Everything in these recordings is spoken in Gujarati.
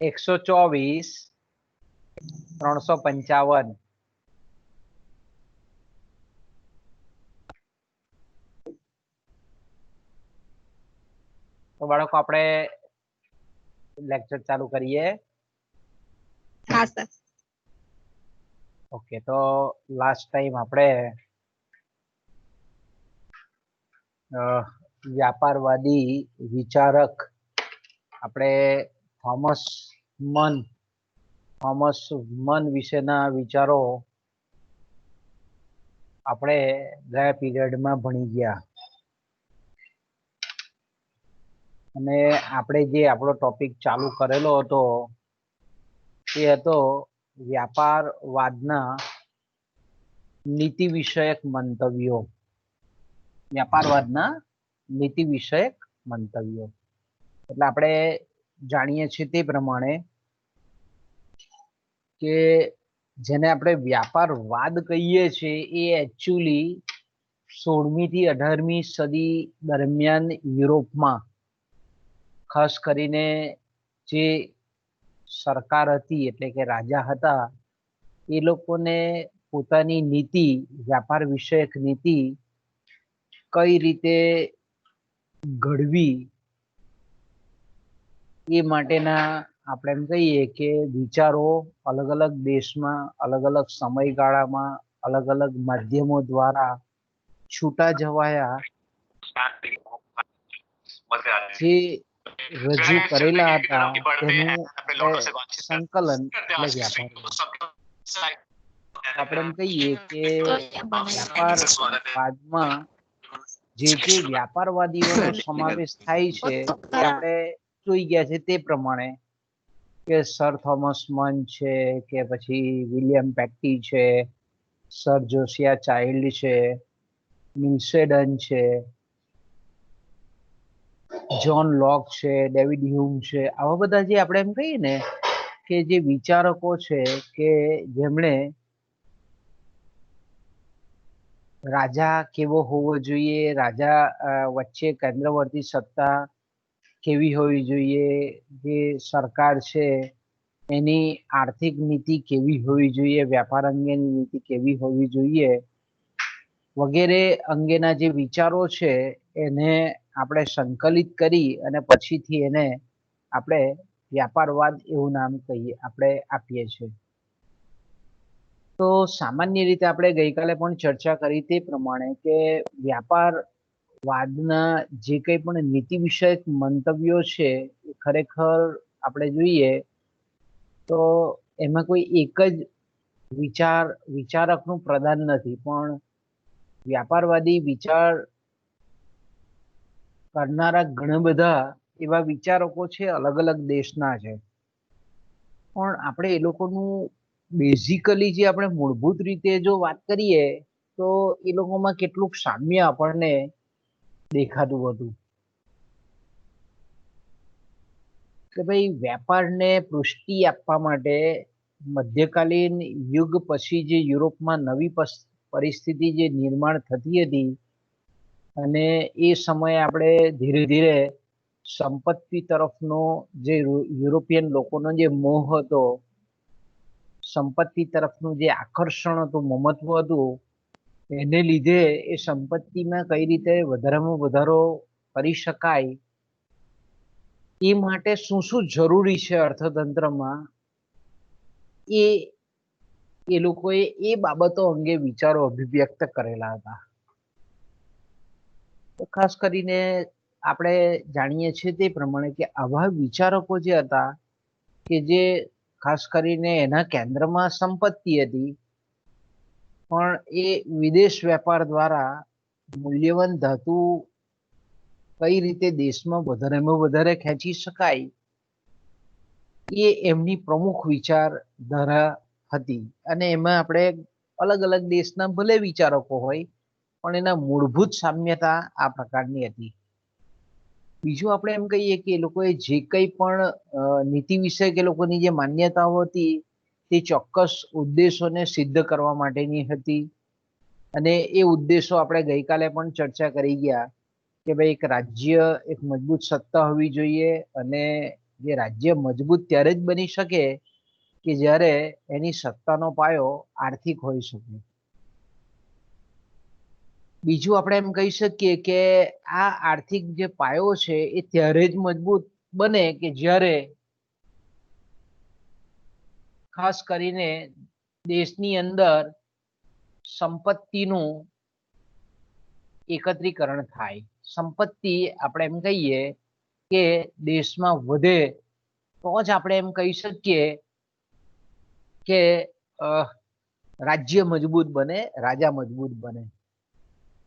124, 355. તો બાળકો આપણે લેક્ચર ચાલુ કરીએ. हाँ सर। ઓકે, તો લાસ્ટ ટાઈમ આપણે વ્યાપારવાદી વિચારક આપણે થોમસ મન વિશેના વિચારો આપણે ગયા પીરિયડમાં ભણી ગયા. અને આપણે જે આપણો ટોપિક ચાલુ કરેલો હતો એ હતો વ્યાપારવાદના નીતિ વિષયક મંતવ્યો. વ્યાપારવાદના નીતિ વિષયક મંતવ્યો એટલે આપણે જાણીએ છીએ તે પ્રમાણે કે જેને આપણે વ્યાપારવાદ કહીએ છીએ એ એકચ્યુઅલી 16મી થી 18મી સદી દરમિયાન યુરોપમાં ખાસ કરીને જે સરકાર હતી એટલે કે રાજા હતા એ લોકોને પોતાની નીતિ, વ્યાપાર વિષયક નીતિ કઈ રીતે ઘડવી એ માટેના આપણે એમ કહીએ કે વિચારો અલગ અલગ દેશમાં, અલગ અલગ સમયગાળામાં, અલગ અલગ માધ્યમો દ્વારા છૂટા જવાયા જે રજૂ કરેલા હતા તેનું સંકલન એટલે વ્યાપાર. આપણે એમ કહીએ કે વ્યાપારવાદમાં જે વ્યાપારવાદીઓનો સમાવેશ થાય છે એ આપણે જોઈ ગયા છે તે પ્રમાણે કે સર થોમસ મન છે, કે પછી વિલિયમ પેક્ટી છે, સર જોસિયા ચાઇલ્ડ છે, મિલ્સેડન છે, જ્હોન લોક છે, ડેવિડ હ્યુમ છે, આવા બધા જે આપણે એમ કહીએ ને કે જે વિચારકો છે કે જેમણે રાજા કેવો હોવો જોઈએ, રાજા વચ્ચે કેન્દ્રવર્તી સત્તા કેવી હોવી જોઈએ, જે સરકાર છે એની આર્થિક નીતિ કેવી હોવી જોઈએ, વ્યાપાર અંગેની નીતિ કેવી હોવી જોઈએ વગેરે અંગેના જે વિચારો છે એને આપણે સંકલિત કરી અને પછીથી એને આપણે વ્યાપારવાદ એવું નામ આપણે આપીએ છીએ. તો સામાન્ય રીતે આપણે ગઈકાલે પણ ચર્ચા કરી તે પ્રમાણે કે વ્યાપારવાદના જે કંઈ પણ નીતિ વિષયક મંતવ્યો છે એ ખરેખર આપણે જોઈએ તો એમાં કોઈ એક જ વિચારકનું પ્રદાન નથી, પણ વ્યાપારવાદી વિચાર કરનારા ઘણા બધા એવા વિચારકો છે અલગ અલગ દેશના છે, પણ આપણે એ લોકોનું બેઝિકલી જે આપણે મૂળભૂત રીતે જો વાત કરીએ તો એ લોકોમાં કેટલુંક સામ્ય આપણને દેખાતું હતું કે ભાઈ વેપારને પુષ્ટિ આપવા માટે મધ્યકાલીન યુગ પછી જે યુરોપમાં નવી પરિસ્થિતિ જે નિર્માણ થતી હતી અને એ સમયે આપણે ધીરે ધીરે સંપત્તિ તરફનો જે યુરોપિયન લોકોનો જે મોહ હતો, સંપત્તિ તરફનું જે આકર્ષણ હતું, મમત્વ હતું, એને લીધે એ સંપત્તિમાં કઈ રીતે વધારામાં વધારો કરી શકાય એ માટે શું શું જરૂરી છે અર્થતંત્રમાં એ લોકોએ એ બાબતો અંગે વિચારો અભિવ્યક્ત કરેલા હતા. તો ખાસ કરીને આપણે જાણીએ છીએ તે પ્રમાણે કે આવા વિચારકો જે હતા કે જે ખાસ કરીને એના કેન્દ્રમાં સંપત્તિ હતી પણ એ વિદેશ વેપાર દ્વારા મૂલ્યવાન ધાતુ કઈ રીતે દેશમાં વધારેમાં વધારે ખેંચી શકાય એ એમની પ્રમુખ વિચારધારા હતી. અને એમાં આપણે અલગ અલગ દેશના ભલે વિચારકો હોય પણ એના મૂળભૂત સામ્યતા આ પ્રકારની હતી. બીજું આપણે એમ કહીએ કે એ લોકોએ જે કંઈ પણ નીતિ વિષયક એ લોકોની જે માન્યતાઓ હતી તે ચોક્કસ ઉદ્દેશોને સિદ્ધ કરવા માટેની હતી અને એ ઉદ્દેશો આપણે ગઈકાલે પણ ચર્ચા કરી ગયા કે ભાઈ એક રાજ્ય, એક મજબૂત સત્તા હોવી જોઈએ અને જે રાજ્ય મજબૂત ત્યારે જ બની શકે કે જ્યારે એની સત્તાનો પાયો આર્થિક હોઈ શકે. બીજું આપણે એમ કહી શકીએ કે આ આર્થિક જે પાયો છે એ ત્યારે જ મજબૂત બને કે જ્યારે ખાસ કરીને દેશની અંદર સંપત્તિનું એકત્રીકરણ થાય. સંપત્તિ આપણે એમ કહીએ કે દેશમાં વધે તો જ આપણે એમ કહી શકીએ કે રાજ્ય મજબૂત બને, રાજા મજબૂત બને.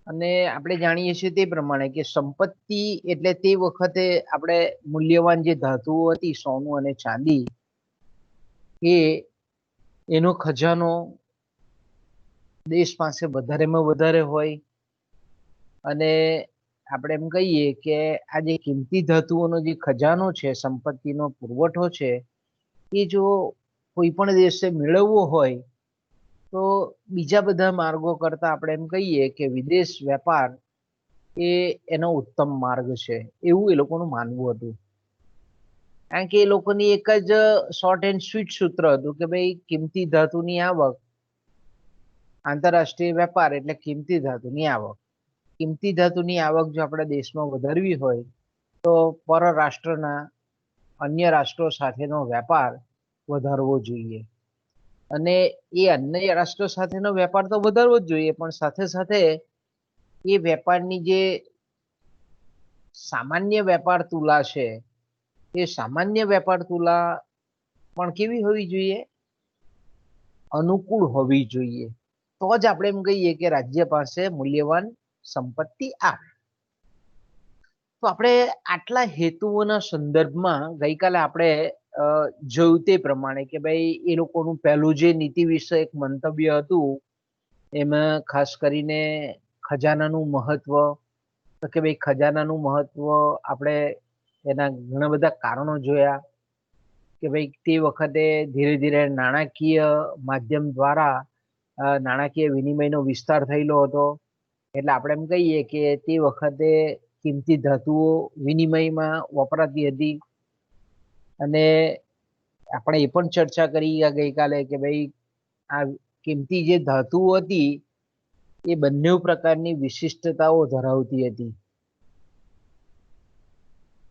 અને આપણે જાણીએ છીએ તે પ્રમાણે કે સંપત્તિ એટલે તે વખતે આપણે મૂલ્યવાન જે ધાતુઓ હતી, સોનું અને ચાંદી, એનો ખજાનો દેશ પાસે વધારેમાં વધારે હોય. અને આપણે એમ કહીએ કે આ જે કિંમતી ધાતુઓનો જે ખજાનો છે, સંપત્તિનો પુરવઠો છે, એ જો કોઈ પણ દેશે મેળવવો હોય તો બીજા બધા માર્ગો કરતા આપણે એમ કહીએ કે વિદેશ વેપાર એ એનો ઉત્તમ માર્ગ છે, એવું એ લોકોનું માનવું હતું. કારણ કે એ લોકોની એક જ શોર્ટ એન્ડ સ્વીટ સૂત્ર હતું કે ભાઈ કિંમતી ધાતુની આવક, આંતરરાષ્ટ્રીય વેપાર એટલે કિંમતી ધાતુની આવક. કિંમતી ધાતુની આવક જો આપણા દેશમાં વધારવી હોય તો પરરાષ્ટ્રના અન્ય રાષ્ટ્રો સાથેનો વેપાર વધારવો જોઈએ. અને એ અન્ય રાષ્ટ્રો સાથેનો વેપાર તો વધારવો જ જોઈએ, પણ સાથે સાથે એ વેપારની જે સામાન્ય વેપાર તુલા છે એ સામાન્ય વેપાર તુલા પણ કેવી હોવી જોઈએ? અનુકૂળ હોવી જોઈએ. તો જ આપણે એમ કહીએ કે રાજ્ય પાસે મૂલ્યવાન સંપત્તિ આવે. તો આપણે આટલા હેતુઓના સંદર્ભમાં ગઈકાલે આપણે જોયું તે પ્રમાણે કે ભાઈ એ લોકોનું પહેલું જે નીતિ વિષયક મંતવ્ય હતું એમાં ખાસ કરીને ખજાનાનું મહત્વ, તો કે ભાઈ ખજાનાનું મહત્વ આપણે એના ઘણા બધા કારણો જોયા કે ભાઈ તે વખતે ધીરે ધીરે નાણાકીય માધ્યમ દ્વારા નાણાકીય વિનિમયનો વિસ્તાર થયેલો હતો. એટલે આપણે એમ કહીએ કે તે વખતે કિંમતી ધાતુઓ વિનિમયમાં વપરાતી હતી. અને આપણે એ પણ ચર્ચા કરી ગઈકાલે કે ભાઈ આ કિંમતી જે ધાતુઓ હતી એ બંને પ્રકારની વિશિષ્ટતાઓ ધરાવતી હતી.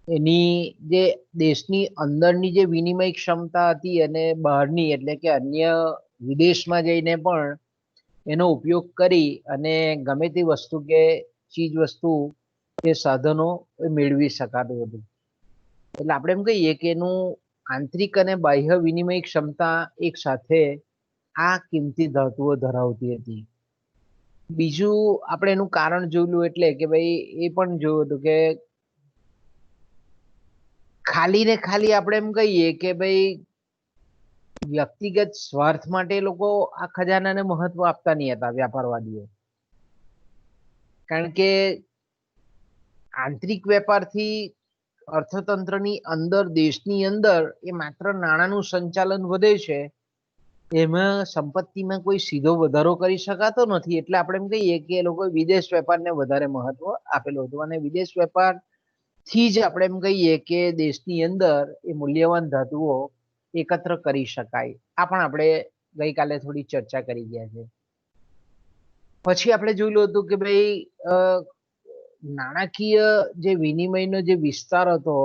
એની જે દેશની અંદરની જે વિનિમય ક્ષમતા હતી અને બહારની એટલે કે અન્ય વિદેશમાં જઈને પણ એનો ઉપયોગ કરી અને ગમે તે વસ્તુ કે ચીજ વસ્તુ કે સાધનો મેળવી શકાતું હતું. એટલે આપણે એમ કહીએ કે એનું આંતરિક અને બાહ્ય વિનિમય ક્ષમતા એક સાથે આ કિંમતી ધાતુઓ ધરાવતી હતી. બીજું આપણે એનું કારણ જોયેલું એટલે કે ભાઈ એ પણ જોયું હતું કે ખાલી ને ખાલી આપણે એમ કહીએ કે ભાઈ વ્યક્તિગત સ્વાર્થ માટે લોકો આ ખજાનાને મહત્વ આપતા નહીં હતા વ્યાપારવાદીઓ. કારણ કે આંતરિક વેપારથી અર્થતંત્રની અંદર, દેશની અંદર એ માત્ર નાણાંનું સંચાલન વધે છે, એમાં સંપત્તિમાં કોઈ સીધો વધારો કરી શકાતો નથી. એટલે આપણે એમ કહીએ કે એ લોકો વિદેશ વેપારને વધારે મહત્વ આપેલું હતું. અને વિદેશ વેપાર થી જ આપણે એમ કહીએ કે દેશની અંદર એ મૂલ્યવાન ધાતુઓ એકત્ર કરી શકાય. આ પણ આપણે ગઈકાલે થોડી ચર્ચા કરી ગયા છે. પછી આપણે જોયેલું હતું કે ભાઈ નાણાકીય જે વિનિમયનો જે વિસ્તાર હતો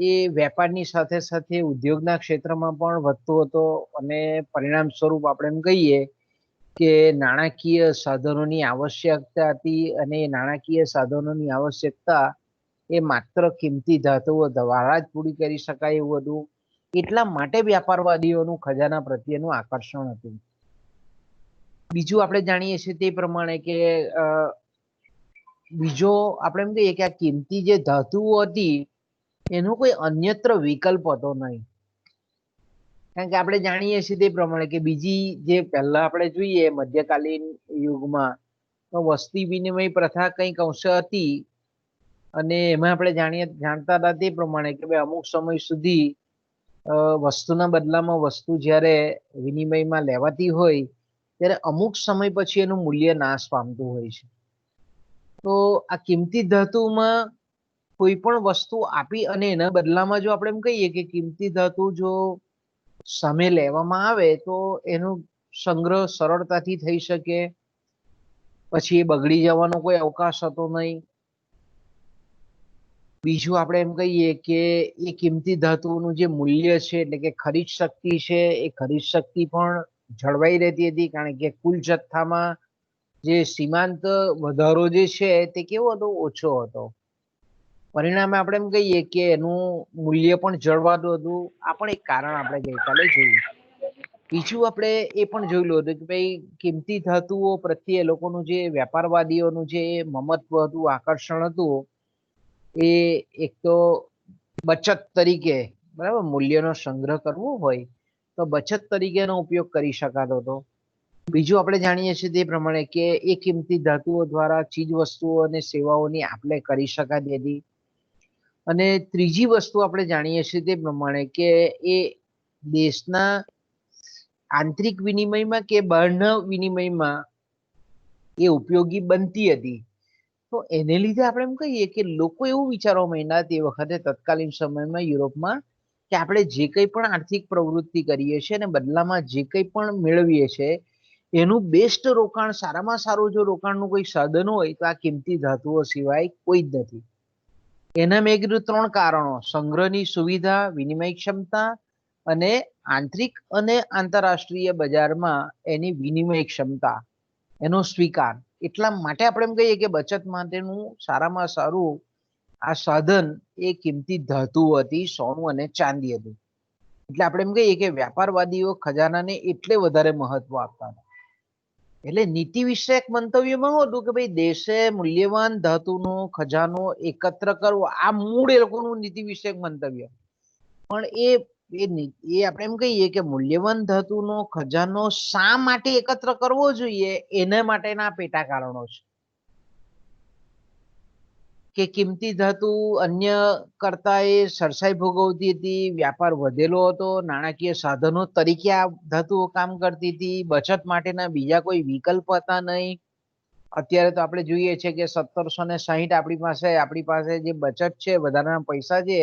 એ વેપારની સાથે સાથે ઉદ્યોગના ક્ષેત્રમાં પણ વધતો હતો. અને પરિણામ સ્વરૂપ આપણે એમ કહીએ કે નાણાકીય સાધનોની આવશ્યકતા હતી. અને એ નાણાકીય સાધનોની આવશ્યકતા એ માત્ર કિંમતી ધાતુઓ દ્વારા જ પૂરી કરી શકાય એવું હતું. એટલા માટે વ્યાપારવાદીઓનું ખજાના પ્રત્યેનું આકર્ષણ હતું. બીજું આપણે જાણીએ છીએ તે પ્રમાણે કે બીજો આપણે એમ કહીએ કે આ કિંમતી જે ધાતુઓ હતી એનો કોઈ અન્યત્ર વિકલ્પ હતો નહીં. કારણ કે આપણે જાણીએ છીએ તે પ્રમાણે કે બીજી જે પહેલા આપણે જોઈએ મધ્યકાલીન યુગમાં તો વસ્તી વિનિમય પ્રથા કંઈક અંશે હતી. અને એમાં આપણે જાણતા હતા તે પ્રમાણે કે ભાઈ અમુક સમય સુધી વસ્તુના બદલામાં વસ્તુ જ્યારે વિનિમયમાં લેવાતી હોય ત્યારે અમુક સમય પછી એનું મૂલ્ય નાશ પામતું હોય છે. તો આ કિંમતી ધાતુમાં કોઈ પણ વસ્તુ આપી અને એના બદલામાં જો આપણે એમ કહીએ કે કિંમતી ધાતુ જો સામે લેવામાં આવે તો એનો સંગ્રહ સરળતાથી થઈ શકે, પછી એ બગડી જવાનો કોઈ અવકાશ હતો નહીં. બીજું આપણે એમ કહીએ કે એ કિંમતી ધાતુઓનું જે મૂલ્ય છે એટલે કે ખરીદ શક્તિ છે એ ખરીદ શક્તિ પણ જળવાઈ રહેતી હતી, કારણ કે કુલ જથ્થામાં જે સીમાંત વધારો જે છે તે કેવો હતો? ઓછો હતો. પરિણામે આપણે એમ કહીએ કે એનું મૂલ્ય પણ જળવાતું હતું. આ પણ એક કારણ આપણે ગઈકાલે જોયું. બીજું આપણે એ પણ જોયેલું હતું કે ભાઈ કિંમતી ધાતુઓ પ્રત્યે લોકોનું જે વ્યાપારવાદીઓનું જે મમત્વ હતું, આકર્ષણ હતું, એ એક તો બચત તરીકે, બરાબર, મૂલ્યનો સંગ્રહ કરવો હોય તો બચત તરીકેનો ઉપયોગ કરી શકાતો હતો. બીજું આપણે જાણીએ છીએ તે પ્રમાણે કે એ કિંમતી ધાતુઓ દ્વારા ચીજ વસ્તુઓ અને સેવાઓની આપ-લે કરી શકાતી હતી. અને ત્રીજી વસ્તુ આપણે જાણીએ છીએ તે પ્રમાણે કે એ દેશના આંતરિક વિનિમયમાં કે બહારના વિનિમયમાં એ ઉપયોગી બનતી હતી. તો એને લીધે આપણે એમ કહીએ કે લોકો એવું વિચારવા માંડ્યા તે વખતે તત્કાલીન સમયમાં યુરોપમાં કે આપણે જે કંઈ પણ આર્થિક પ્રવૃત્તિ કરીએ છીએ અને બદલામાં જે કંઈ પણ મેળવીએ છીએ એનું બેસ્ટ રોકાણ, સારામાં સારું જો રોકાણનું કોઈ સાધન હોય તો આ કિંમતી ધાતુઓ સિવાય કોઈ જ નથી. એના મેં કીધું 3 કારણો: સંગ્રહની સુવિધા, વિનિમય ક્ષમતા અને આંતરિક અને આંતરરાષ્ટ્રીય બજારમાં એની વિનિમય ક્ષમતા, એનો સ્વીકાર. એટલા માટે આપણે એમ કહીએ કે બચત માટેનું સારામાં સારું આ સાધન એ કિંમતી ધાતુ હતી, સોનું અને ચાંદી હતું. એટલે આપણે એમ કહીએ કે વ્યાપારવાદીઓ ખજાનાને એટલે વધારે મહત્વ આપતા હતા. એટલે નીતિ વિષયક મંતવ્યમાં શું હતું કે ભાઈ દેશે મૂલ્યવાન ધાતુનો ખજાનો એકત્ર કરવો, આ મૂળ એ લોકોનું નીતિ વિષયક મંતવ્ય. પણ એ આપણે એમ કહીએ કે મૂલ્યવાન ધાતુનો ખજાનો શા માટે એકત્ર કરવો જોઈએ એના માટેના પેટા કારણો છે. કે કિંમતી ધાતુ અન્ય કરતા એ સરસાઈ ભોગવતી હતી, વ્યાપાર વધેલો હતો, નાણાકીય સાધનો તરીકે આ ધાતુઓ કામ કરતી હતી, બચત માટેના બીજા કોઈ વિકલ્પ હતા નહીં. અત્યારે તો આપણે જોઈએ છે કે 1760 આપણી પાસે જે બચત છે, વધારાના પૈસા છે,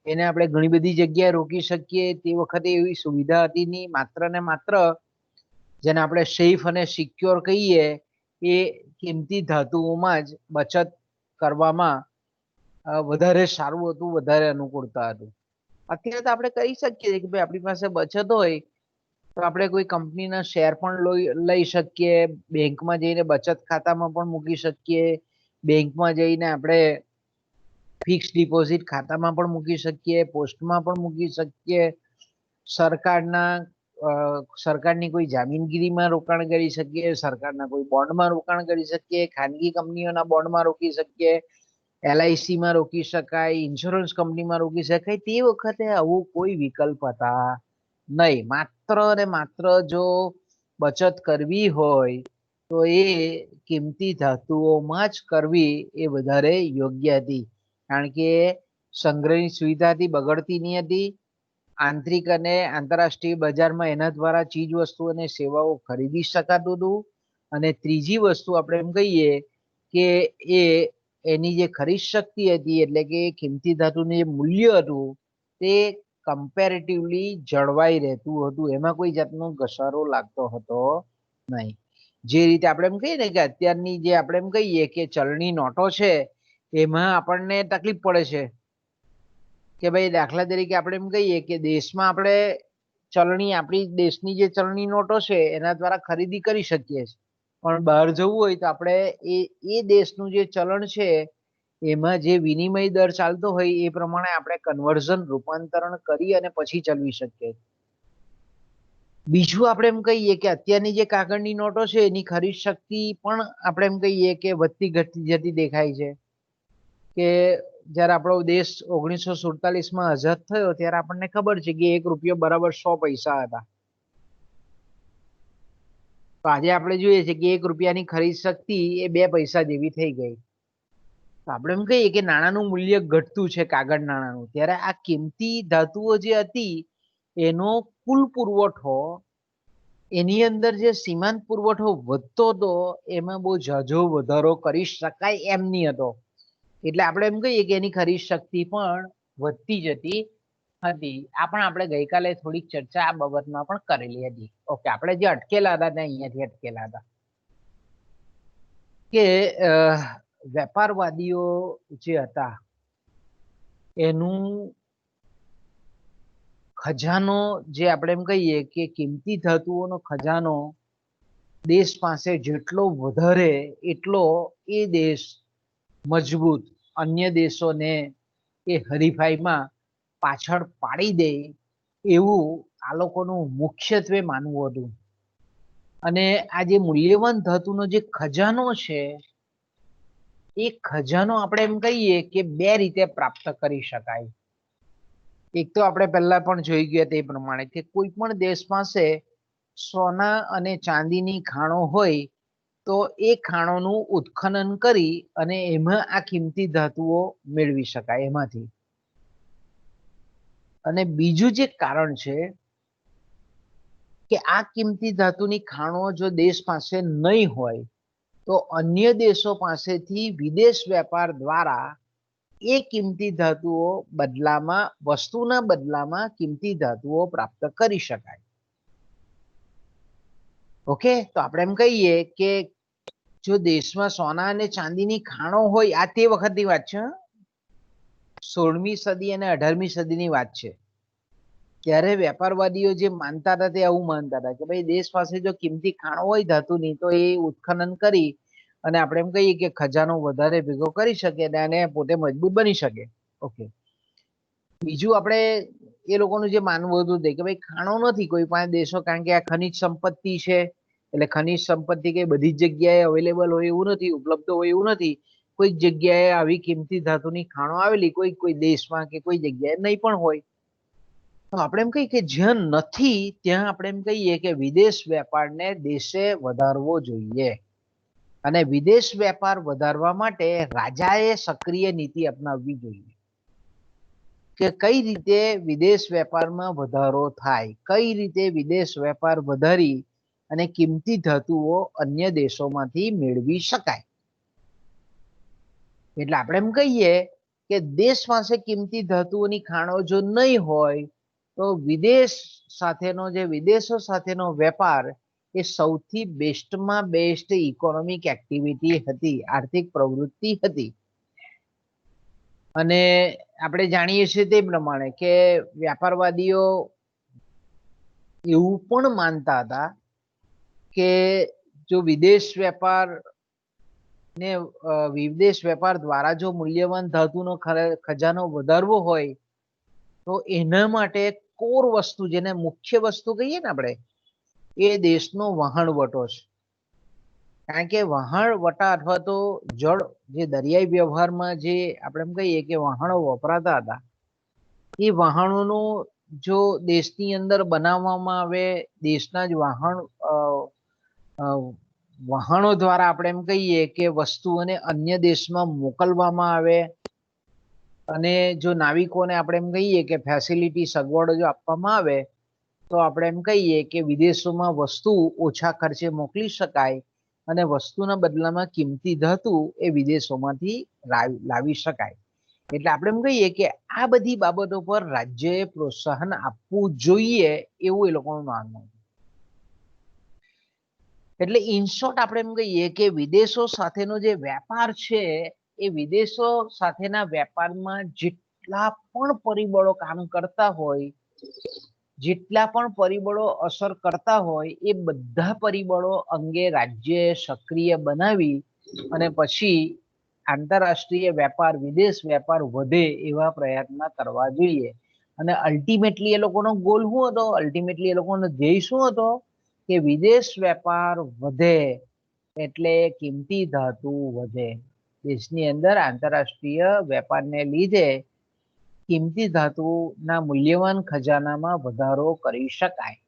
એને આપણે ઘણી બધી જગ્યાએ રોકી શકીએ. તે વખતે એવી સુવિધા હતી નહીં. માત્ર ને માત્ર જેને આપણે સેફ અને સિક્યોર કહીએ એ કિંમતી ધાતુઓમાં જ બચત કરવામાં વધારે સારું હતું, વધારે અનુકૂળતા હતું. અત્યારે તો આપણે કહી શકીએ કે ભાઈ આપણી પાસે બચત હોય તો આપણે કોઈ કંપનીના શેર પણ લઈ શકીએ, બેંકમાં જઈને બચત ખાતામાં પણ મૂકી શકીએ, બેંકમાં જઈને આપણે ફિક્સ ડિપોઝિટ ખાતામાં પણ મૂકી શકીએ, પોસ્ટમાં પણ મૂકી શકીએ, સરકારની કોઈ જામીનગીરીમાં રોકાણ કરી શકીએ, સરકારના કોઈ બોન્ડમાં રોકાણ કરી શકીએ, ખાનગી કંપનીઓના બોન્ડમાં રોકી શકીએ, LICમાં રોકી શકાય, ઇન્સ્યોરન્સ કંપનીમાં રોકી શકાય. તે વખતે આવું કોઈ વિકલ્પ હતા નહીં. માત્ર ને માત્ર જો બચત કરવી હોય તો એ કિંમતી ધાતુઓમાં જ કરવી એ વધારે યોગ્ય હતી, કારણ કે સંગ્રહની સુવિધાથી બગડતી નહીં હતી, આંતરિક અને આંતરરાષ્ટ્રીય બજારમાં એના દ્વારા ચીજ વસ્તુ અને સેવાઓ ખરીદી શકાતું હતું. અને ત્રીજી વસ્તુ આપણે એમ કહીએ કે એની જે ખરીદ શક્તિ હતી, એટલે કે કિંમતી ધાતુનું જે મૂલ્ય હતું તે કમ્પેરેટિવલી જળવાઈ રહેતું હતું. એમાં કોઈ જાતનો ઘસારો લાગતો હતો નહીં. જે રીતે આપણે એમ કહીએ ને કે અત્યારની જે આપણે એમ કહીએ કે ચલણી નોટો છે એમાં આપણને તકલીફ પડે છે કે ભાઈ દાખલા તરીકે આપણે એમ કહીએ કે દેશમાં આપણે આપણી દેશની જે ચલણી નોટો છે એના દ્વારા ખરીદી કરી શકીએ છીએ, પણ બહાર જવું હોય તો આપણે એ દેશનું જે ચલણ છે એમાં જે વિનિમય દર ચાલતો હોય એ પ્રમાણે આપણે કન્વર્ઝન, રૂપાંતરણ કરી અને પછી ચલવી શકીએ. બીજું આપણે એમ કહીએ કે અત્યારની જે કાગળની નોટો છે એની ખરીદ શક્તિ પણ આપણે એમ કહીએ કે વધતી ઘટતી જતી દેખાય છે. કે જ્યારે આપણો દેશ 1947માં આઝાદ થયો ત્યારે આપણને ખબર છે કે 1 રૂપિયો બરાબર 100 પૈસા હતા. તો આજે આપણે જોઈએ છે કે 1 રૂપિયાની ખરીદ શક્તિ એ 2 પૈસા જેવી થઈ ગઈ. તો આપણે એમ કહીએ કે નાણાંનું મૂલ્ય ઘટતું છે, કાગળ નાણાંનું. ત્યારે આ કિંમતી ધાતુઓ જે હતી એનો કુલ પુરવઠો, એની અંદર જે સીમાંત પુરવઠો વધતો હતો એમાં બહુ ઝાઝો વધારો કરી શકાય એમ નહીં હતો. એટલે આપણે એમ કહીએ કે એની ખરીદ શક્તિ પણ વધતી જતી હતી. આ પણ આપણે ગઈકાલે થોડીક ચર્ચા આ બાબતમાં પણ કરેલી હતી. ઓકે, આપણે જે અટકેલા હતા ને અહીંયાથી અટકેલા હતા કે વેપારવાદીઓ જે હતા એનું ખજાનો જે આપણે એમ કહીએ કે કિંમતી ધાતુઓનો ખજાનો દેશ પાસે જેટલો વધારે એટલો એ દેશ મજબૂત, અન્ય દેશોને એ હરીફાઈમાં પાછળ પાડી દે એવું આ લોકોનું મુખ્યત્વે માનવું હતું. અને આ જે મૂલ્યવાન ધાતુનો જે ખજાનો છે એ ખજાનો આપણે એમ કહીએ કે બે રીતે પ્રાપ્ત કરી શકાય. એક તો આપણે પહેલા પણ જોઈ ગયા તે પ્રમાણે કે કોઈ પણ દેશ પાસે સોના અને ચાંદીની ખાણો હોય તો એ ખાણોનું ઉત્ખનન કરી અને એમાં આ કિંમતી ધાતુઓ મેળવી શકાય એમાંથી. અને બીજું જે કારણ છે કે આ કિંમતી ધાતુની ખાણો જો દેશ પાસે નહીં હોય તો અન્ય દેશો પાસેથી વિદેશ વેપાર દ્વારા એ કિંમતી ધાતુઓ બદલામાં, વસ્તુના બદલામાં કિંમતી ધાતુઓ પ્રાપ્ત કરી શકાય. ઓકે, તો આપણે એમ કહીએ કે જો દેશમાં સોના અને ચાંદીની ખાણો હોય, આ તે વખતની વાત છે, 16મી સદી અને 18મી સદીની વાત છે. ત્યારે વેપારવાદીઓ જે માનતા હતા તે આવું માનતા હતા કે ભાઈ દેશ પાસે જો કિંમતી ખાણો હોય ધાતુની તો એ ઉત્ખનન કરી અને આપણે એમ કહીએ કે ખજાનો વધારે ભેગો કરી શકે અને પોતે મજબૂત બની શકે. ઓકે, બીજું આપણે એ લોકોનું જે માનવું હતું તે કે ભાઈ ખાણો નથી કોઈ પાસે દેશો, કારણ કે આ ખનિજ સંપત્તિ છે એટલે ખનિજ સંપત્તિ કઈ બધી જ જગ્યાએ અવેલેબલ હોય એવું નથી, ઉપલબ્ધ હોય એવું નથી. કોઈક જગ્યાએ આવી કિંમતી ધાતુની ખાણો આવેલી કોઈ દેશમાં કે કોઈ જગ્યાએ નહીં પણ હોય. તો આપણે એમ કહીએ કે જ્યાં નથી ત્યાં આપણે એમ કહીએ કે વિદેશ વેપારને દેશે વધારવો જોઈએ. અને વિદેશ વેપાર વધારવા માટે રાજાએ સક્રિય નીતિ અપનાવવી જોઈએ કે કઈ રીતે વિદેશ વેપારમાં વધારો થાય, કઈ રીતે વિદેશ વેપાર વધારી અને કિંમતી ધાતુઓ અન્ય દેશોમાંથી મેળવી શકાય. એટલે આપણે એમ કહીએ કે દેશ પાસે કિંમતી ધાતુઓની ખાણો જો નહીં હોય તો વિદેશો સાથેનો વેપાર એ સૌથી બેસ્ટમાં બેસ્ટ ઇકોનોમિક એક્ટિવિટી હતી, આર્થિક પ્રવૃત્તિ હતી. અને આપણે જાણીએ છીએ તે પ્રમાણે કે વ્યાપારવાદીઓ એવું પણ માનતા હતા કે જો વિદેશ વેપાર દ્વારા જો મૂલ્યવાન ધાતુનો ખજાનો વધારવો હોય તો એના માટે કોર વસ્તુ, જેને મુખ્ય વસ્તુ કહીએ ને આપણે, એ દેશનો વહાણવટો છે. કારણ કે વહાણવટા અથવા તો જળ, જે દરિયાઈ વ્યવહારમાં જે આપણે એમ કહીએ કે વહાણો વપરાતા હતા, એ વહાણોનો જો દેશની અંદર બનાવવામાં આવે, દેશના જ વહાણો દ્વારા આપણે એમ કહીએ કે વસ્તુઓને અન્ય દેશમાં મોકલવામાં આવે અને જો નાવિકોને આપણે એમ કહીએ કે ફેસિલિટી, સગવડો જો આપવામાં આવે તો આપણે એમ કહીએ કે વિદેશોમાં વસ્તુ ઓછા ખર્ચે મોકલી શકાય અને વસ્તુના બદલામાં કિંમતી ધાતુ એ વિદેશોમાંથી લાવી શકાય. એટલે આપણે એમ કહીએ કે આ બધી બાબતો પર રાજ્યએ પ્રોત્સાહન આપવું જોઈએ એવું એ લોકોનું માનવું. એટલે ઇન શોર્ટ આપણે એમ કહીએ કે વિદેશો સાથેનો જે વેપાર છે એ વિદેશો સાથેના વેપારમાં જેટલા પણ પરિબળો કામ કરતા હોય, જેટલા પણ પરિબળો અસર કરતા હોય એ બધા પરિબળો અંગે રાજ્યએ સક્રિય બનાવી અને પછી આંતરરાષ્ટ્રીય વેપાર, વિદેશ વેપાર વધે એવા પ્રયત્ન કરવા જોઈએ. અને અલ્ટિમેટલી એ લોકોનો ગોલ શું હતો? અલ્ટિમેટલી એ લોકોનો ધ્યેય શું હતો? કે વિદેશ વેપાર વધે એટલે કિંમતી ધાતુ વધે. દેશની અંદર આંતરરાષ્ટ્રીય વેપારને લીધે કિંમતી ધાતુના મૂલ્યવાન ખજાનામાં વધારો કરી શકાય.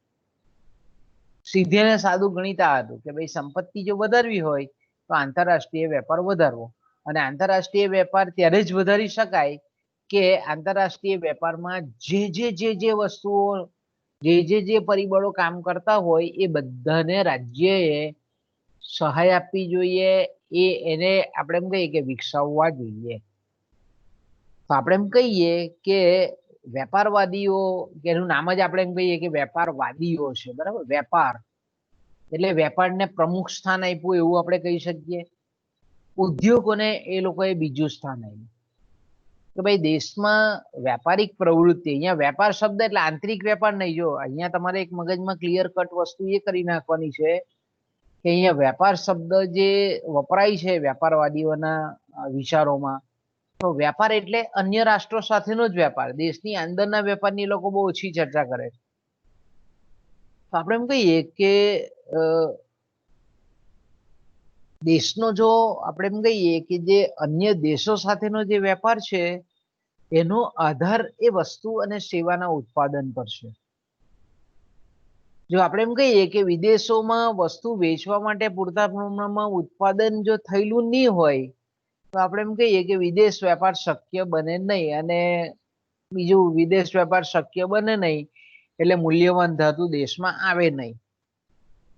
સીધે ને સાદું ગણિત આ હતું કે ભાઈ સંપત્તિ જો વધારવી હોય તો આંતરરાષ્ટ્રીય વેપાર વધારવો. અને આંતરરાષ્ટ્રીય વેપાર ત્યારે જ વધારી શકાય કે આંતરરાષ્ટ્રીય વેપારમાં જે વસ્તુઓ, જે પરિબળો કામ કરતા હોય એ બધાને રાજ્યએ સહાય આપવી જોઈએ, એને આપણે એમ કહીએ કે વિકસાવવા જોઈએ. તો આપણે એમ કહીએ કે વેપારવાદીઓ, એનું નામ જ આપણે એમ કહીએ કે વેપારવાદીઓ છે, બરાબર. વેપાર એટલે વેપારને પ્રમુખ સ્થાન આપ્યું એવું આપણે કહી શકીએ. ઉદ્યોગોને એ લોકોએ બીજું સ્થાન આપ્યું કે ભાઈ દેશમાં વેપારિક પ્રવૃત્તિ, અહીંયા વેપાર શબ્દ એટલે આંતરિક વેપાર નહીં. જો અહીંયા તમારે એક મગજમાં ક્લિયર કટ વસ્તુ એ કરી નાખવાની છે કે અહીંયા વેપાર શબ્દ જે વપરાય છે વેપારવાદીઓના વિચારોમાં, તો વેપાર એટલે અન્ય રાષ્ટ્રો સાથેનો જ વેપાર. દેશની અંદરના વેપારની લોકો બહુ ઓછી ચર્ચા કરે છે. તો આપણે એમ કહીએ કે દેશનો જો આપણે એમ કહીએ કે જે અન્ય દેશો સાથેનો જે વેપાર છે એનો આધાર એ વસ્તુ અને સેવાના ઉત્પાદન પર છે. જો આપણે એમ કહીએ કે વિદેશોમાં વસ્તુ વેચવા માટે પૂરતા પ્રમાણમાં ઉત્પાદન જો થયેલું નહીં હોય તો આપણે એમ કહીએ કે વિદેશ વેપાર શક્ય બને નહીં. અને બીજું, વિદેશ વેપાર શક્ય બને નહીં એટલે મૂલ્યવાન ધાતુ દેશમાં આવે નહીં.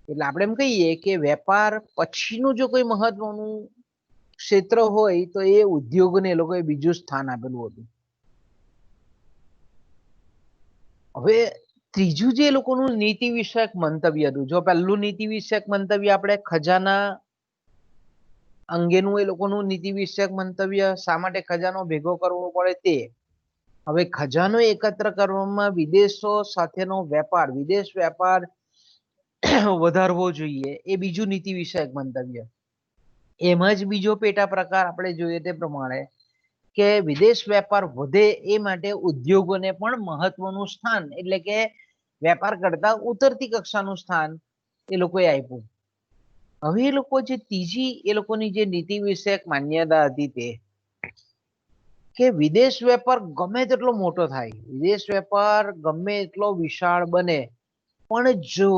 એટલે આપણે એમ કહીએ કે વેપાર પછીનું જો કોઈ મહત્વનું ક્ષેત્ર હોય તો એ ઉદ્યોગને એ લોકોએ બીજું સ્થાન આપેલું હતું. હવે ત્રીજું જે લોકોનું નીતિ વિષયક મંતવ્ય હતું, જો પહેલું નીતિ વિષયક મંતવ્ય આપણે ખજાના અંગેનું એ લોકોનું નીતિ વિષયક મંતવ્ય, શા માટે ખજાનો ભેગો કરવો પડે તે. હવે ખજાનો એકત્ર કરવામાં વિદેશો સાથેનો વેપાર, વિદેશ વેપાર વધારવો જોઈએ એ બીજું નીતિ વિષયક મંતવ્ય. એમાં જ બીજો પેટા પ્રકાર આપણે જોઈએ તે પ્રમાણે કે વિદેશ વેપાર વધે એ માટે ઉદ્યોગોને પણ મહત્વનું સ્થાન, એટલે કે વેપાર કરતા ઉતરતી કક્ષાનું સ્થાન એ લોકોએ આપ્યું. હવે એ લોકો જે ત્રીજી એ લોકોની જે નીતિ વિષયક માન્યતા હતી તે કે વિદેશ વેપાર ગમે તેટલો મોટો થાય, વિદેશ વેપાર ગમે એટલો વિશાળ બને, પણ જો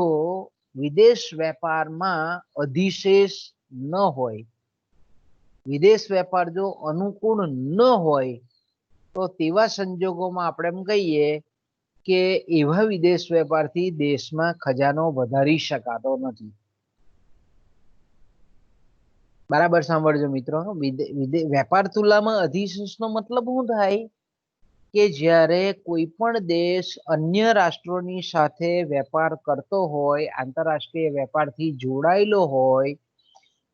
વિદેશ વેપારમાં અધિશેષ ન હોય, વિદેશ વેપાર જો અનુકૂળ ન હોય તો તેવા સંજોગોમાં આપણે એમ કહીએ કે એવા વિદેશ વેપારથી દેશમાં ખજાનો વધારી શકાતો નથી. બરાબર સાંભળજો મિત્રો. વેપાર તુલનામાં અધિશેષનો મતલબ શું થાય કે જ્યારે કોઈ પણ દેશ અન્ય રાષ્ટ્રોની સાથે વેપાર કરતો હોય, આંતરરાષ્ટ્રીય વેપારથી જોડાયેલો હોય,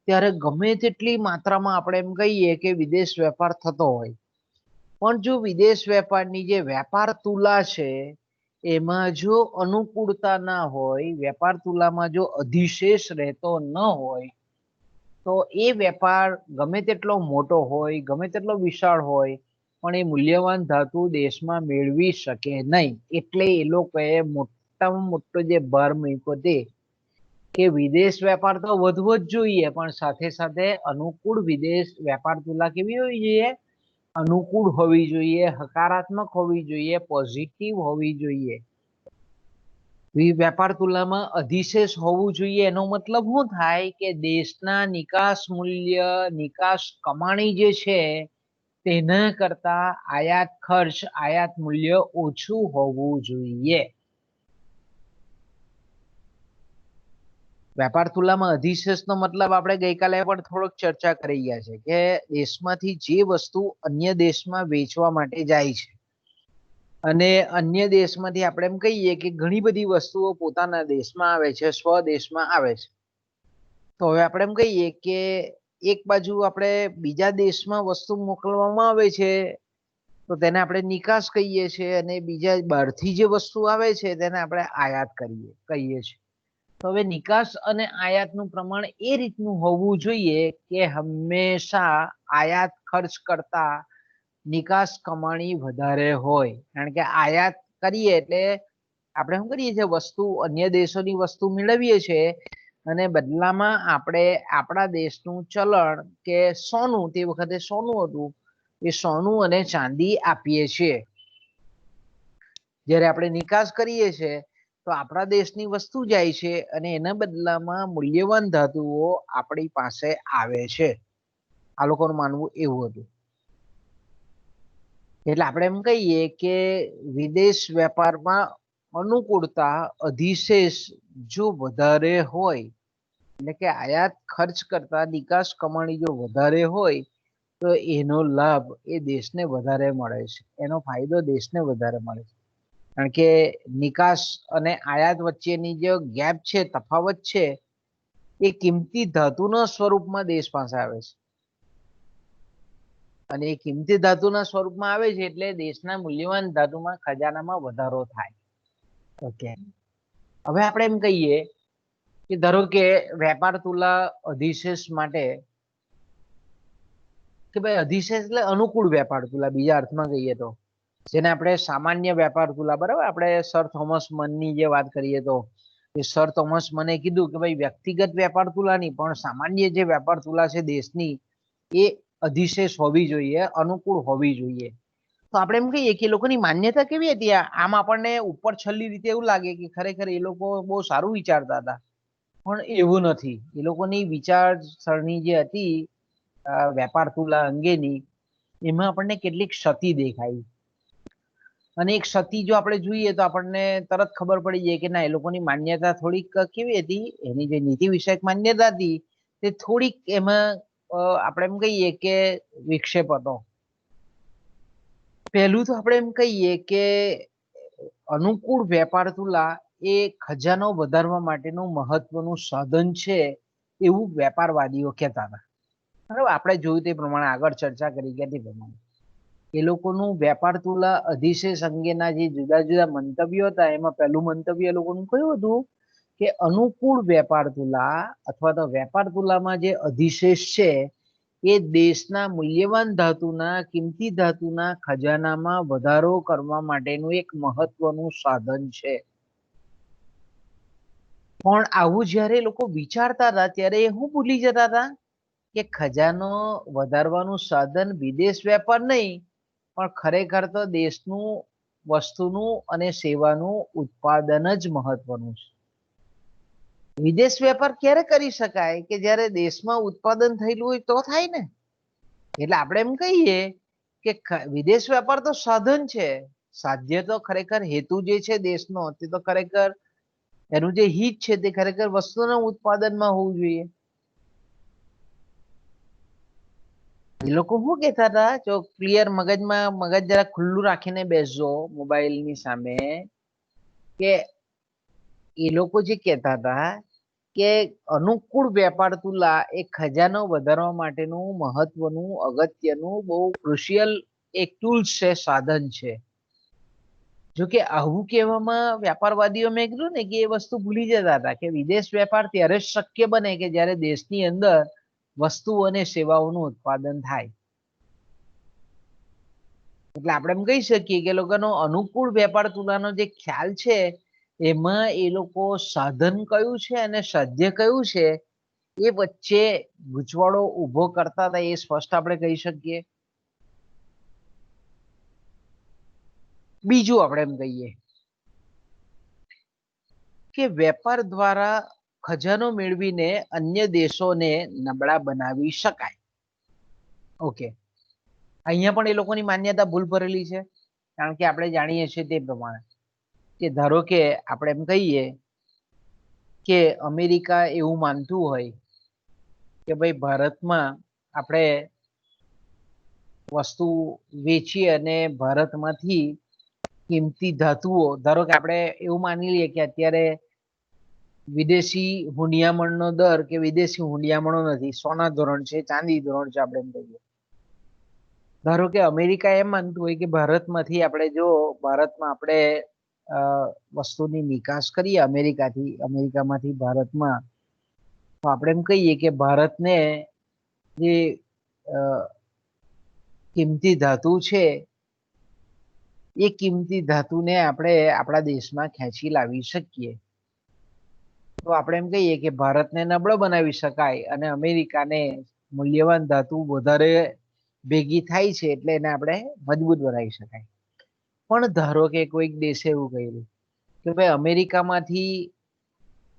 ત્યારે ગમે તેટલી માત્રામાં આપણે એમ કહીએ કે વિદેશ વેપાર થતો હોય, પણ જો વિદેશ વેપારની જે વેપાર તુલા છે એમાં જો અનુકૂળતા ના હોય, વેપાર તુલામાં જો અધિશેષ રહેતો ન હોય, તો એ વેપાર ગમે તેટલો મોટો હોય, ગમે તેટલો વિશાળ હોય, પણ એ મૂલ્યવાન ધાતુ દેશમાં મેળવી શકે નહીં. એટલે એ લોકોએ મોટામાં મોટો જે ભાર મૂક્યો તે કે વિદેશ વેપાર તો વધવો જ જોઈએ, પણ સાથે સાથે અનુકૂળ વિદેશ વેપાર તુલા કેવી હોવી જોઈએ? અનુકૂળ હોવી જોઈએ, હકારાત્મક હોવી જોઈએ, પોઝિટિવ હોવી જોઈએ. વેપાર તુલનામાં અધિશેષ હોવું જોઈએ એનો મતલબ શું થાય કે દેશના નિકાસ મૂલ્ય, નિકાસ કમાણી જે છે તેના કરતા આયાત ખર્ચ, આયાત મૂલ્ય ઓછું હોવું જોઈએ. વેપાર તુલામાં અધિશેષનો મતલબ આપણે ગઈકાલે પણ થોડોક ચર્ચા કરી ગયા છે કે દેશમાંથી જે વસ્તુ અન્ય દેશમાં વેચવા માટે જાય છે અને અન્ય દેશમાંથી આપણે એમ કહીએ કે ઘણી બધી વસ્તુઓ પોતાના દેશમાં આવે છે, સ્વદેશમાં આવે છે. તો હવે આપણે એમ કહીએ કે એક બાજુ આપણે બીજા દેશમાં વસ્તુ મોકલવામાં આવે છે તો તેને આપણે નિકાસ કહીએ છીએ, અને બીજા બહારથી જે વસ્તુ આવે છે તેને આપણે આયાત કહીએ છીએ. તો હવે નિકાસ અને આયાતનું પ્રમાણ એ રીતનું હોવું જોઈએ કે હંમેશા આયાત ખર્ચ કરતા નિકાસ કમાણી વધારે હોય. કારણ કે આયાત કરીએ એટલે આપણે શું કરીએ છીએ, વસ્તુ અન્ય દેશોની વસ્તુ મેળવીએ છીએ અને બદલામાં આપણે આપણા દેશનું ચલણ કે સોનું, તે વખતે સોનું હતું, એ સોનું અને ચાંદી આપીએ છીએ. જ્યારે આપણે નિકાસ કરીએ છીએ તો આપણા દેશની વસ્તુ જાય છે અને એના બદલામાં મૂલ્યવાન ધાતુઓ આપણી પાસે આવે છે. આ લોકોનું માનવું એવું હતું. એટલે આપણે એમ કહીએ કે વિદેશ વેપારમાં અનુકૂળતા અધિશેષ જો વધારે હોય, એટલે કે આયાત ખર્ચ કરતા નિકાસ કમાણી જો વધારે હોય, તો એનો લાભ એ દેશને વધારે મળે છે, એનો ફાયદો દેશને વધારે મળે છે. કારણ કે નિકાસ અને આયાત વચ્ચેની જે ગેપ છે, તફાવત છે, એ કિંમતી ધાતુના સ્વરૂપમાં દેશ પાસે આવે છે. અને એ કિંમતી ધાતુના સ્વરૂપમાં આવે છે એટલે દેશના મૂલ્યવાન ધાતુમાં ખજાનામાં વધારો થાય. ઓકે, હવે આપણે એમ કહીએ કે ધારો કે વેપાર તુલા અધિશેષ માટે, કે ભાઈ અધિશેષ એટલે અનુકૂળ વેપાર તુલા, બીજા અર્થમાં કહીએ તો, જેને આપણે સામાન્ય વેપાર તુલા, બરાબર, આપણે સર થોમસ મનની જે વાત કરીએ તો એ સર થોમસ મને કીધું કે ભાઈ વ્યક્તિગત વેપાર તુલા નહીં પણ સામાન્ય જે વેપાર તુલા છે દેશની, એ અધિશેષ હોવી જોઈએ, અનુકૂળ હોવી જોઈએ. તો આપણે એમ કહીએ કે લોકોની માન્યતા કેવી હતી? આમ આપણને ઉપર છલ્લી રીતે એવું લાગે કે ખરેખર એ લોકો બહુ સારું વિચારતા હતા, પણ એવું નથી. એ લોકોની વિચારસરણી જે હતી વેપાર તુલા અંગેની, એમાં આપણને કેટલીક ક્ષતિ દેખાય. અને એક ક્ષતિ જો આપણે જોઈએ તો આપણને તરત ખબર પડી જાય કે ના, એ લોકોની માન્યતા થોડીક કેવી હતી, એની જે નીતિ વિષયક માન્યતા હતી તે થોડીક એમાં આપણે એમ કહીએ કે વિક્ષેપ હતો. પહેલું તો આપણે એમ કહીએ કે અનુકૂળ વેપાર તુલા એ ખજાનો વધારવા માટેનું મહત્વનું સાધન છે એવું વેપારવાદીઓ કહેતા હતા. બરાબર, આપણે જોયું તે પ્રમાણે, આગળ ચર્ચા કરી ગયા તે પ્રમાણે એ લોકોનું વેપાર તુલા અધિશેષ અંગેના જે જુદા જુદા મંતવ્યો હતા, એમાં પહેલું મંતવ્ય એ લોકોનું કયું હતું કે અનુકૂળ વેપાર તુલા અથવા તો વેપાર તુલામાં જે અધિશેષ છે એ દેશના મૂલ્યવાન ધાતુના, કિંમતી ધાતુના ખજાનામાં વધારો કરવા માટેનું એક મહત્વનું સાધન છે. પણ આવું જ્યારે લોકો વિચારતા હતા ત્યારે એ શું ભૂલી જતા હતા કે ખજાનો વધારવાનું સાધન વિદેશ વેપાર નહીં, પણ ખરેખર તો દેશનું વસ્તુનું અને સેવાનું ઉત્પાદન જ મહત્વનું છે. વિદેશ વેપાર ક્યારે કરી શકાય કે જ્યારે દેશમાં ઉત્પાદન થયેલું હોય તો થાય ને. એટલે આપણે એમ કહીએ કે વિદેશ વેપાર તો સાધન છે, સાધ્ય તો ખરેખર હેતુ જે છે દેશનો તે તો ખરેખર એનું જે હિત છે તે ખરેખર વસ્તુના ઉત્પાદનમાં હોવું જોઈએ. એ લોકો શું કહેતા હતા, જો ક્લિયર મગજમાં મગજ જરા ખુલ્લું રાખીને બેસજો મોબાઈલની સામે, કે એ લોકો જે કહેતા હતા કે અનુકૂળ વેપાર તુલા એ ખજાનો વધારવા માટેનું મહત્વનું, અગત્યનું, બહુ ક્રુશિયલ એક ટૂલ્સ છે, સાધન છે. જો કે આવું કહેવામાં વ્યાપારવાદીઓ, મેં કીધું ને કે એ વસ્તુ ભૂલી જતા હતા કે વિદેશ વેપાર ત્યારે જ શક્ય બને કે જ્યારે દેશની અંદર વસ્તુ અને સેવાઓનું ઉત્પાદન થાય. એટલે આપણે એમ કહી શકીએ કે લોકોનો અનુકૂળ વેપાર તુલાનો જે ખ્યાલ છે એમાં એ લોકો સાધન કયું છે અને સાધ્ય કયું છે એ વચ્ચે ગૂંચવાડો ઉભો કરતા હતા, એ સ્પષ્ટ આપણે કહી શકીએ. બીજું આપણે એમ કહીએ કે વેપાર દ્વારા ખજાનો મેળવીને અન્ય દેશોને નબળા બનાવી શકાય. ઓકે, અહીંયા પણ એ લોકોની માન્યતા ભૂલ ભરેલી છે. કારણ કે આપણે જાણીએ છીએ તે પ્રમાણે કે ધારો કે આપણે એમ કહીએ કે અમેરિકા એવું માનતું હોય કે ભાઈ ભારતમાં આપણે વસ્તુ વેચી અને ભારતમાંથી કિંમતી ધાતુઓ, ધારો કે આપણે એવું માની લઈએ કે અત્યારે વિદેશી હુંડિયામણનો દર કે વિદેશી હુંડિયામણો નથી, સોના ધોરણ છે, ચાંદી ધોરણ છે, આપણે એમ કહીએ. ધારો કે અમેરિકા એમ માનતું હોય કે ભારતમાંથી આપણે જો ભારતમાં આપણે વસ્તુની નિકાસ કરીએ અમેરિકાથી, અમેરિકામાંથી ભારતમાં, તો આપણે એમ કહીએ કે ભારતને જે કિંમતી ધાતુ છે એ કિંમતી ધાતુને આપણે આપણા દેશમાં ખેંચી લાવી શકીએ. તો આપણે એમ કહીએ કે ભારતને નબળો બનાવી શકાય અને અમેરિકાને મૂલ્યવાન ધાતુ વધારે ભેગી થાય છે એટલે એને આપણે મજબૂત બનાવી શકાય. પણ ધારો કે કોઈક દેશે એવું કહ્યું કે ભાઈ અમેરિકામાંથી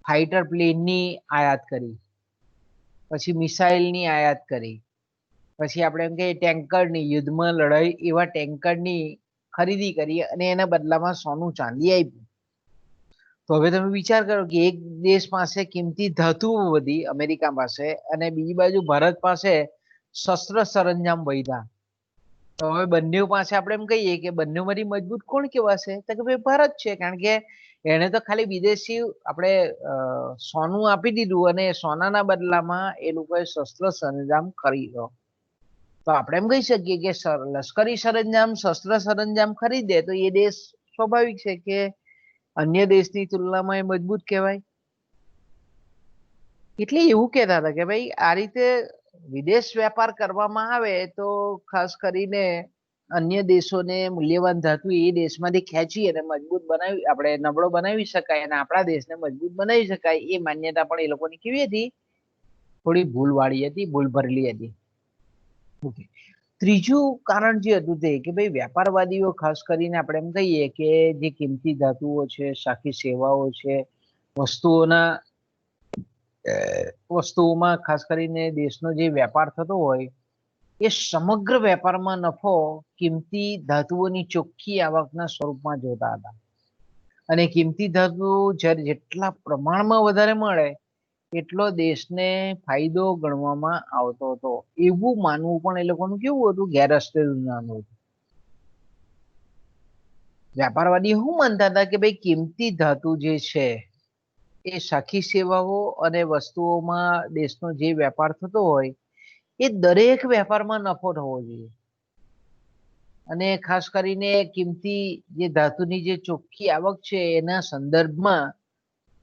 ફાઇટર પ્લેનની આયાત કરી, પછી મિસાઇલની આયાત કરી, પછી આપણે એમ કહીએ ટેન્કરની, યુદ્ધમાં લડાઈ એવા ટેન્કરની ખરીદી કરી અને એના બદલામાં સોનું ચાંદી આપ્યું. તો હવે તમે વિચાર કરો કે એક દેશ પાસે કિંમતી ધાતુઓ વધી અમેરિકા પાસે, અને બીજી બાજુ ભારત પાસે શસ્ત્ર સરંજામ વૈધા. તો હવે બંને પાસે આપણે એમ કહીએ કે બંનેમાંથી મજબૂત કોણ કહેવાશે? તો કે ભાઈ ભારત છે, કારણ કે એને તો ખાલી વિદેશી આપણે સોનું આપી દીધું અને સોનાના બદલામાં એ લોકોએ શસ્ત્ર સરંજામ ખરીદ્યો. તો આપણે એમ કહી શકીએ કે લશ્કરી સરંજામ, શસ્ત્ર સરંજામ ખરીદે તો એ દેશ સ્વાભાવિક છે કે અન્ય દેશની તુલનામાં એ મજબૂત કહેવાય. એટલે એવું કહેતા હતા કે ભાઈ આ રીતે વિદેશ વેપાર કરવામાં આવે તો ખાસ કરીને અન્ય દેશોને મૂલ્યવાન ધાતુ એ દેશમાંથી ખેંચી અને મજબૂત બનાવી, આપણે નબળો બનાવી શકાય અને આપણા દેશને મજબૂત બનાવી શકાય, એ માન્યતા પણ એ લોકોની કેવી હતી? થોડી ભૂલવાળી હતી, ભૂલ ભરેલી હતી. ત્રીજું કારણ જે હતું તે કે ભાઈ વેપારવાદીઓ ખાસ કરીને આપણે એમ કહીએ કે જે કિંમતી ધાતુઓ છે, શાખી સેવાઓ છે, વસ્તુઓમાં ખાસ કરીને દેશનો જે વેપાર થતો હોય એ સમગ્ર વેપારમાં નફો કિંમતી ધાતુઓની ચોખ્ખી આવકના સ્વરૂપમાં જોતા હતા. અને કિંમતી ધાતુ જ્યારે જેટલા પ્રમાણમાં વધારે મળે એટલો દેશને ફાયદો ગણવામાં આવતો હતો. એવું માનવું પણ એ લોકોનું કેવું હતું? ગેરરસ્તે માનવું હતું. વેપારવાદી શું માનતા હતા કે ભાઈ કિંમતી ધાતુ જે છે એ શાખી સેવાઓ અને વસ્તુઓમાં દેશનો જે વેપાર થતો હોય એ દરેક વેપારમાં નફો થવો જોઈએ. અને ખાસ કરીને કિંમતી જે ધાતુની જે ચોખ્ખી આવક છે એના સંદર્ભમાં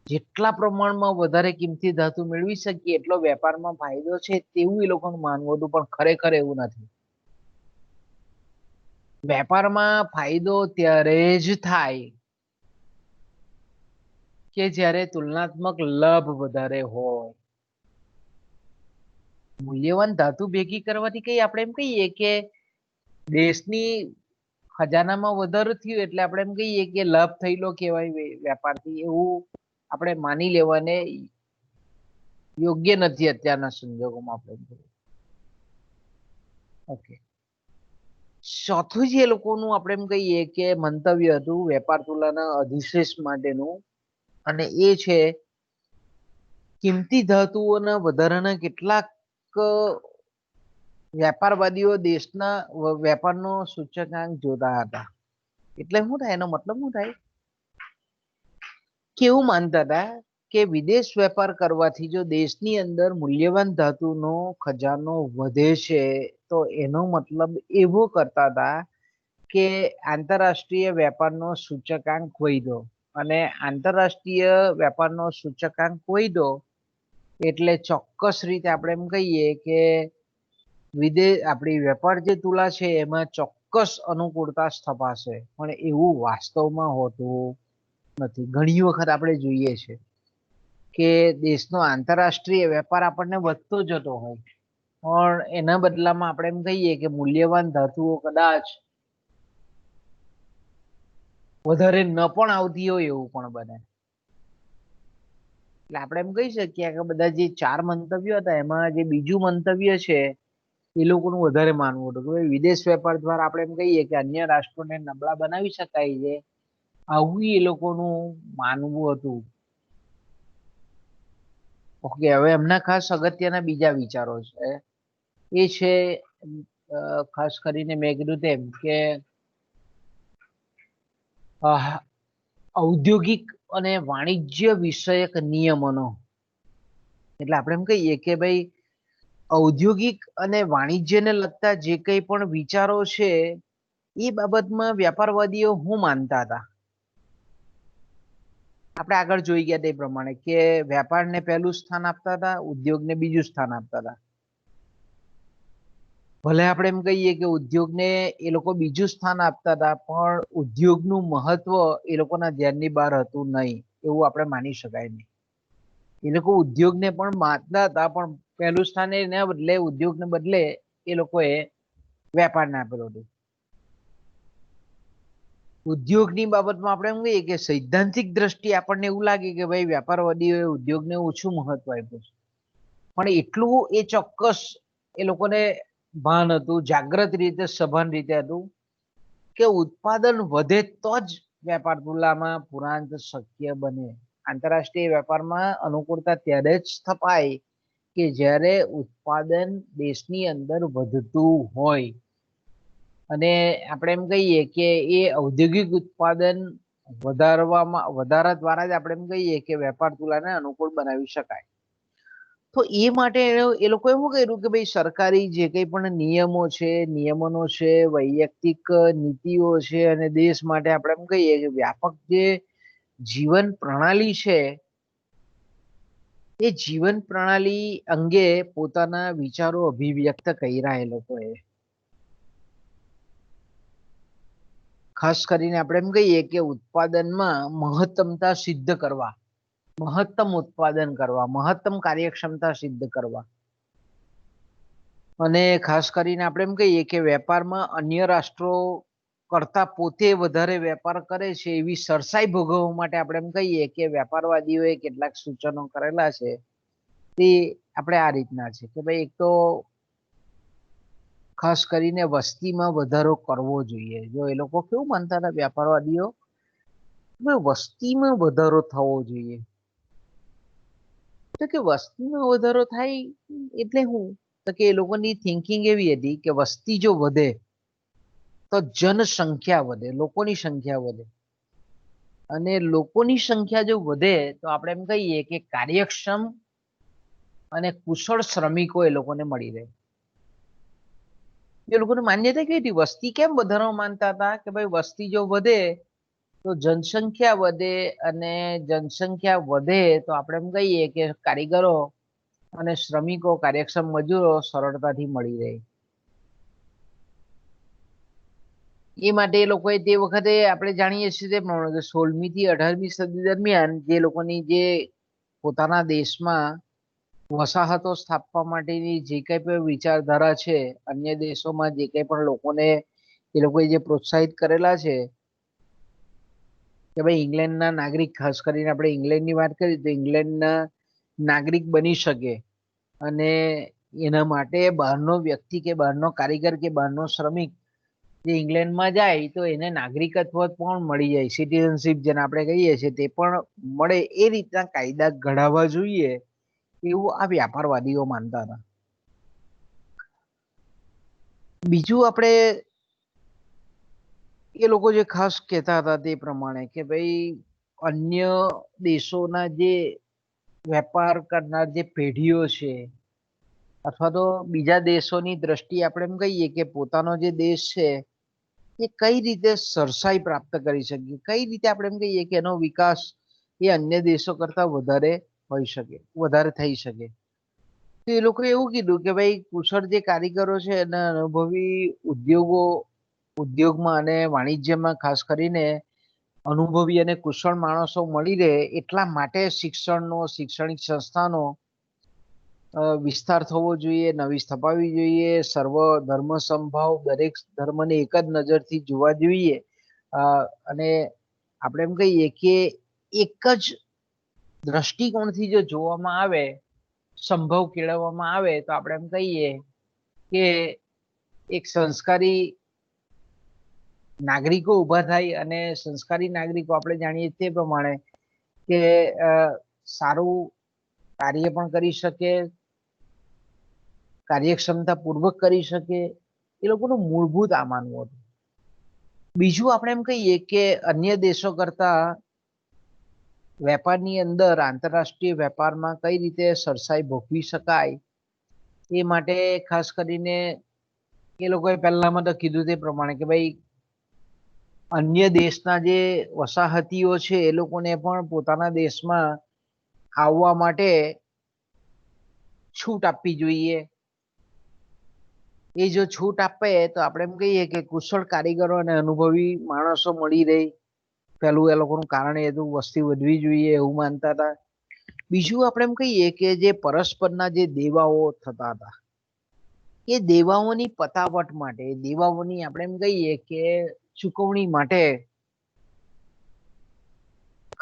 જેટલા પ્રમાણમાં વધારે કિંમતી ધાતુ મેળવી શકીએ એટલો વેપારમાં ફાયદો છે, તેવું એ લોકોનું માનવું હતું. પણ ખરેખર એવું નથી. વેપારમાં ફાયદો ત્યારે જ થાય કે જ્યારે તુલનાત્મક લાભ વધારે હોય. મૂલ્યવાન ધાતુ ભેગી કરવાથી કઈ આપણે એમ કહીએ કે દેશની ખજાનામાં વધારો થયો એટલે આપણે એમ કહીએ કે લાભ થયેલો કહેવાય વેપારથી, એવું આપણે માની લેવાને યોગ્ય નથી અત્યારના સંજોગોમાં. આપણે ઓકે, ચોથું જે લોકોનું આપણે એમ કહીએ કે મંતવ્ય હતું વેપાર તુલના અધિશેષ માટેનું, અને એ છે કિંમતી ધાતુઓના વધારાના કેટલાક વેપારવાદીઓ દેશના વેપારનો સૂચકાંક જોતા હતા. એટલે શું થાય? એનો મતલબ શું થાય? કેવું માનતા હતા કે વિદેશ વેપાર કરવાથી જો દેશની અંદર મૂલ્યવાન ધાતુનો ખજાનો વધે છે તો એનો મતલબ એવો કરતા હતા કે આંતરરાષ્ટ્રીય વેપારનો સૂચકાંક વધ્યો. અને આંતરરાષ્ટ્રીય વેપારનો સૂચકાંક વધ્યો એટલે ચોક્કસ રીતે આપણે એમ કહીએ કે આપણી વેપાર જે તુલા છે એમાં ચોક્કસ અનુકૂળતા સ્થપાશે. પણ એવું વાસ્તવમાં હોતું નથી. ઘણી વખત આપણે જોઈએ છે કે દેશનો આંતરરાષ્ટ્રીય વેપાર આપણને વધતો જતો હોય પણ એના બદલામાં આપણે એમ કહીએ કે મૂલ્યવાન ધાતુઓ કદાચ વધારે ન પણ આવતી હોય એવું પણ બને. એટલે આપણે એમ કહી શકીએ કે બધા જે 4 મંતવ્યો હતા એમાં જે બીજું મંતવ્ય છે એ લોકોનું વધારે માનવું હતું કે વિદેશ વેપાર દ્વારા આપણે એમ કહીએ કે અન્ય રાષ્ટ્રોને નબળા બનાવી શકાય છે, આવું એ લોકોનું માનવું હતું. ઓકે, હવે એમના ખાસ અગત્યના બીજા વિચારો છે. એ છે ખાસ કરીને મેં કીધું તેમ કે ઔદ્યોગિક અને વાણિજ્ય વિષયક નિયમનો. એટલે આપણે એમ કહીએ કે ભાઈ ઔદ્યોગિક અને વાણિજ્યને લગતા જે કંઈ પણ વિચારો છે એ બાબતમાં વ્યાપારવાદીઓ શું માનતા હતા? આપણે આગળ જોઈ ગયા તે પ્રમાણે કે વેપારને પહેલું સ્થાન આપતા હતા, ઉદ્યોગને બીજું સ્થાન આપતા હતા. ભલે આપણે એમ કહીએ કે ઉદ્યોગને એ લોકો બીજું સ્થાન આપતા હતા પણ ઉદ્યોગનું મહત્વ એ લોકોના ધ્યાનની બહાર હતું નહીં એવું આપણે માની શકાય નહીં. એ લોકો ઉદ્યોગને પણ માનતા હતા પણ પહેલું સ્થાન એના બદલે ઉદ્યોગને બદલે એ લોકોએ વેપારને આપેલું હતું. ઉદ્યોગની બાબતમાં આપણે એમ કહીએ કે સૈદ્ધાંતિક દ્રષ્ટિએ આપણને એવું લાગે કે ભાઈ વેપારવાદીઓએ ઉદ્યોગને ઓછું મહત્વ આપ્યું છે, પણ એટલું એ ચોક્કસ એ લોકોને ભાન હતું, જાગ્રત રીતે સભાન રીતે હતું કે ઉત્પાદન વધે તો જ વેપાર તુલામાં પુરાંત શક્ય બને. આંતરરાષ્ટ્રીય વેપારમાં અનુકૂળતા ત્યારે જ સ્થપાય કે જ્યારે ઉત્પાદન દેશની અંદર વધતું હોય અને આપણે એમ કહીએ કે એ ઔદ્યોગિક ઉત્પાદન વધારા દ્વારા જ આપણે એમ કહીએ કે વેપાર તુલાને અનુકૂળ બનાવી શકાય. તો એ માટે એ લોકો એવું કર્યું કે ભાઈ સરકારી જે કંઈ પણ નિયમો છે, નિયમનો છે, વૈયક્તિક નીતિઓ છે અને દેશ માટે આપણે એમ કહીએ કે વ્યાપક જે જીવન પ્રણાલી છે એ જીવન પ્રણાલી અંગે પોતાના વિચારો અભિવ્યક્ત કર્યા એ લોકોએ. ખાસ કરીને આપણે એમ કહીએ કે ઉત્પાદનમાં મહત્તમતા સિદ્ધ કરવા, મહત્તમ ઉત્પાદન કરવા, મહત્તમ કાર્યક્ષમતા સિદ્ધ કરવા અને ખાસ કરીને આપણે એમ કહીએ કે વેપારમાં અન્ય રાષ્ટ્રો કરતા પોતે વધારે વેપાર કરે છે એવી સરસાઈ ભોગવવા માટે આપણે એમ કહીએ કે વેપારવાદીઓએ કેટલાક સૂચનો કરેલા છે તે આપણે આ રીતના છે કે ભાઈ એક તો ખાસ કરીને વસ્તીમાં વધારો કરવો જોઈએ. જો એ લોકો કેવું માનતા હતા વ્યાપારવાદીઓ, વસ્તીમાં વધારો થવો જોઈએ. તો કે વસ્તીમાં વધારો થાય એટલે શું? તો કે એ લોકોની થિંકિંગ એવી હતી કે વસ્તી જો વધે તો જનસંખ્યા વધે, લોકોની સંખ્યા વધે અને લોકોની સંખ્યા જો વધે તો આપણે એમ કહીએ કે કાર્યક્ષમ અને કુશળ શ્રમિકો એ લોકોને મળી રહે. એ લોકોની માન્યતા કેવી હતી? વસ્તી કેમ વધારવા માનતા હતા કે ભાઈ વસ્તી જો વધે તો જનસંખ્યા વધે અને જનસંખ્યા વધે તો આપણે એમ કહીએ કે કારીગરો અને શ્રમિકો, કાર્યક્ષમ મજૂરો સરળતાથી મળી રહે. એ માટે એ લોકોએ તે વખતે આપણે જાણીએ છીએ તે પ્રમાણે કે 16મી થી 18મી સદી દરમિયાન જે લોકોની જે પોતાના દેશમાં વસાહતો સ્થાપવા માટેની જે કંઈ પણ વિચારધારા છે, અન્ય દેશોમાં જે કંઈ પણ લોકોને એ લોકોએ જે પ્રોત્સાહિત કરેલા છે કે ભાઈ ઇંગ્લેન્ડના નાગરિક, ખાસ કરીને આપણે ઇંગ્લેન્ડની વાત કરીએ તો ઇંગ્લેન્ડના નાગરિક બની શકે અને એના માટે બહારનો વ્યક્તિ કે બહારનો કારીગર કે બહારનો શ્રમિક જે ઇંગ્લેન્ડમાં જાય તો એને નાગરિકત્વ પણ મળી જાય, સિટીઝનશીપ જેને આપણે કહીએ છીએ તે પણ મળે. એ રીતના કાયદા ઘડાવવા જોઈએ એવું આ વ્યાપારવાદીઓ માનતા હતા. બીજું આપણે એ લોકો જે ખાસ કહેતા હતા તે પ્રમાણે કે ભાઈ અન્ય દેશોના જે વેપાર કરનાર જે પેઢીઓ છે અથવા તો બીજા દેશોની દ્રષ્ટિએ આપણે એમ કહીએ કે પોતાનો જે દેશ છે એ કઈ રીતે સરસાઈ પ્રાપ્ત કરી શકીએ, કઈ રીતે આપણે એમ કહીએ કે એનો વિકાસ એ અન્ય દેશો કરતા વધારે હોઈ શકે, વધારે થઈ શકે. તો એ લોકોએ એવું કીધું કે ભાઈ કુશળ જે કારીગરો છે અને અનુભવી ઉદ્યોગમાં અને વાણિજ્યમાં ખાસ કરીને અનુભવી અને કુશળ માણસો મળી રહે એટલા માટે શિક્ષણનો, શૈક્ષણિક સંસ્થાનો વિસ્તાર થવો જોઈએ, નવી સ્થપાવવી જોઈએ, સર્વ ધર્મ સમભાવ, દરેક ધર્મને એક જ નજરથી જોવા જોઈએ અને આપણે એમ કહીએ કે એક જ દ્રષ્ટિકોણથી જો જોવામાં આવે, સંભવ કેળવવામાં આવે તો આપણે એમ કહીએ કે એક સંસ્કારી નાગરિકો ઉભા થાય અને સંસ્કારી નાગરિકો આપણે જાણીએ તે પ્રમાણે કે સારું કાર્ય પણ કરી શકે, કાર્યક્ષમતા પૂર્વક કરી શકે, એ લોકોનું મૂળભૂત આ માનવું હતું. બીજું આપણે એમ કહીએ કે અન્ય દેશો કરતા વેપારની અંદર આંતરરાષ્ટ્રીય વેપારમાં કઈ રીતે સરસાઈ ભોગવી શકાય એ માટે ખાસ કરીને એ લોકોએ પહેલામાં તો કીધું તે પ્રમાણે કે ભાઈ અન્ય દેશના જે વસાહતીઓ છે એ લોકોને પણ પોતાના દેશમાં આવવા માટે છૂટ આપવી જોઈએ. એ જો છૂટ આપે તો આપણે એમ કહીએ કે કુશળ કારીગરો અને અનુભવી માણસો મળી રહે. પેલું એ લોકોનું કારણ એ હતું વસ્તી વધવી જોઈએ એવું માનતા હતા. બીજું આપણે એમ કહીએ કે જે પરસ્પરના જે દેવાઓ થતા હતા એ દેવાઓની પતાવટ માટે, દેવાઓની આપણે એમ કહીએ કે ચૂકવણી માટે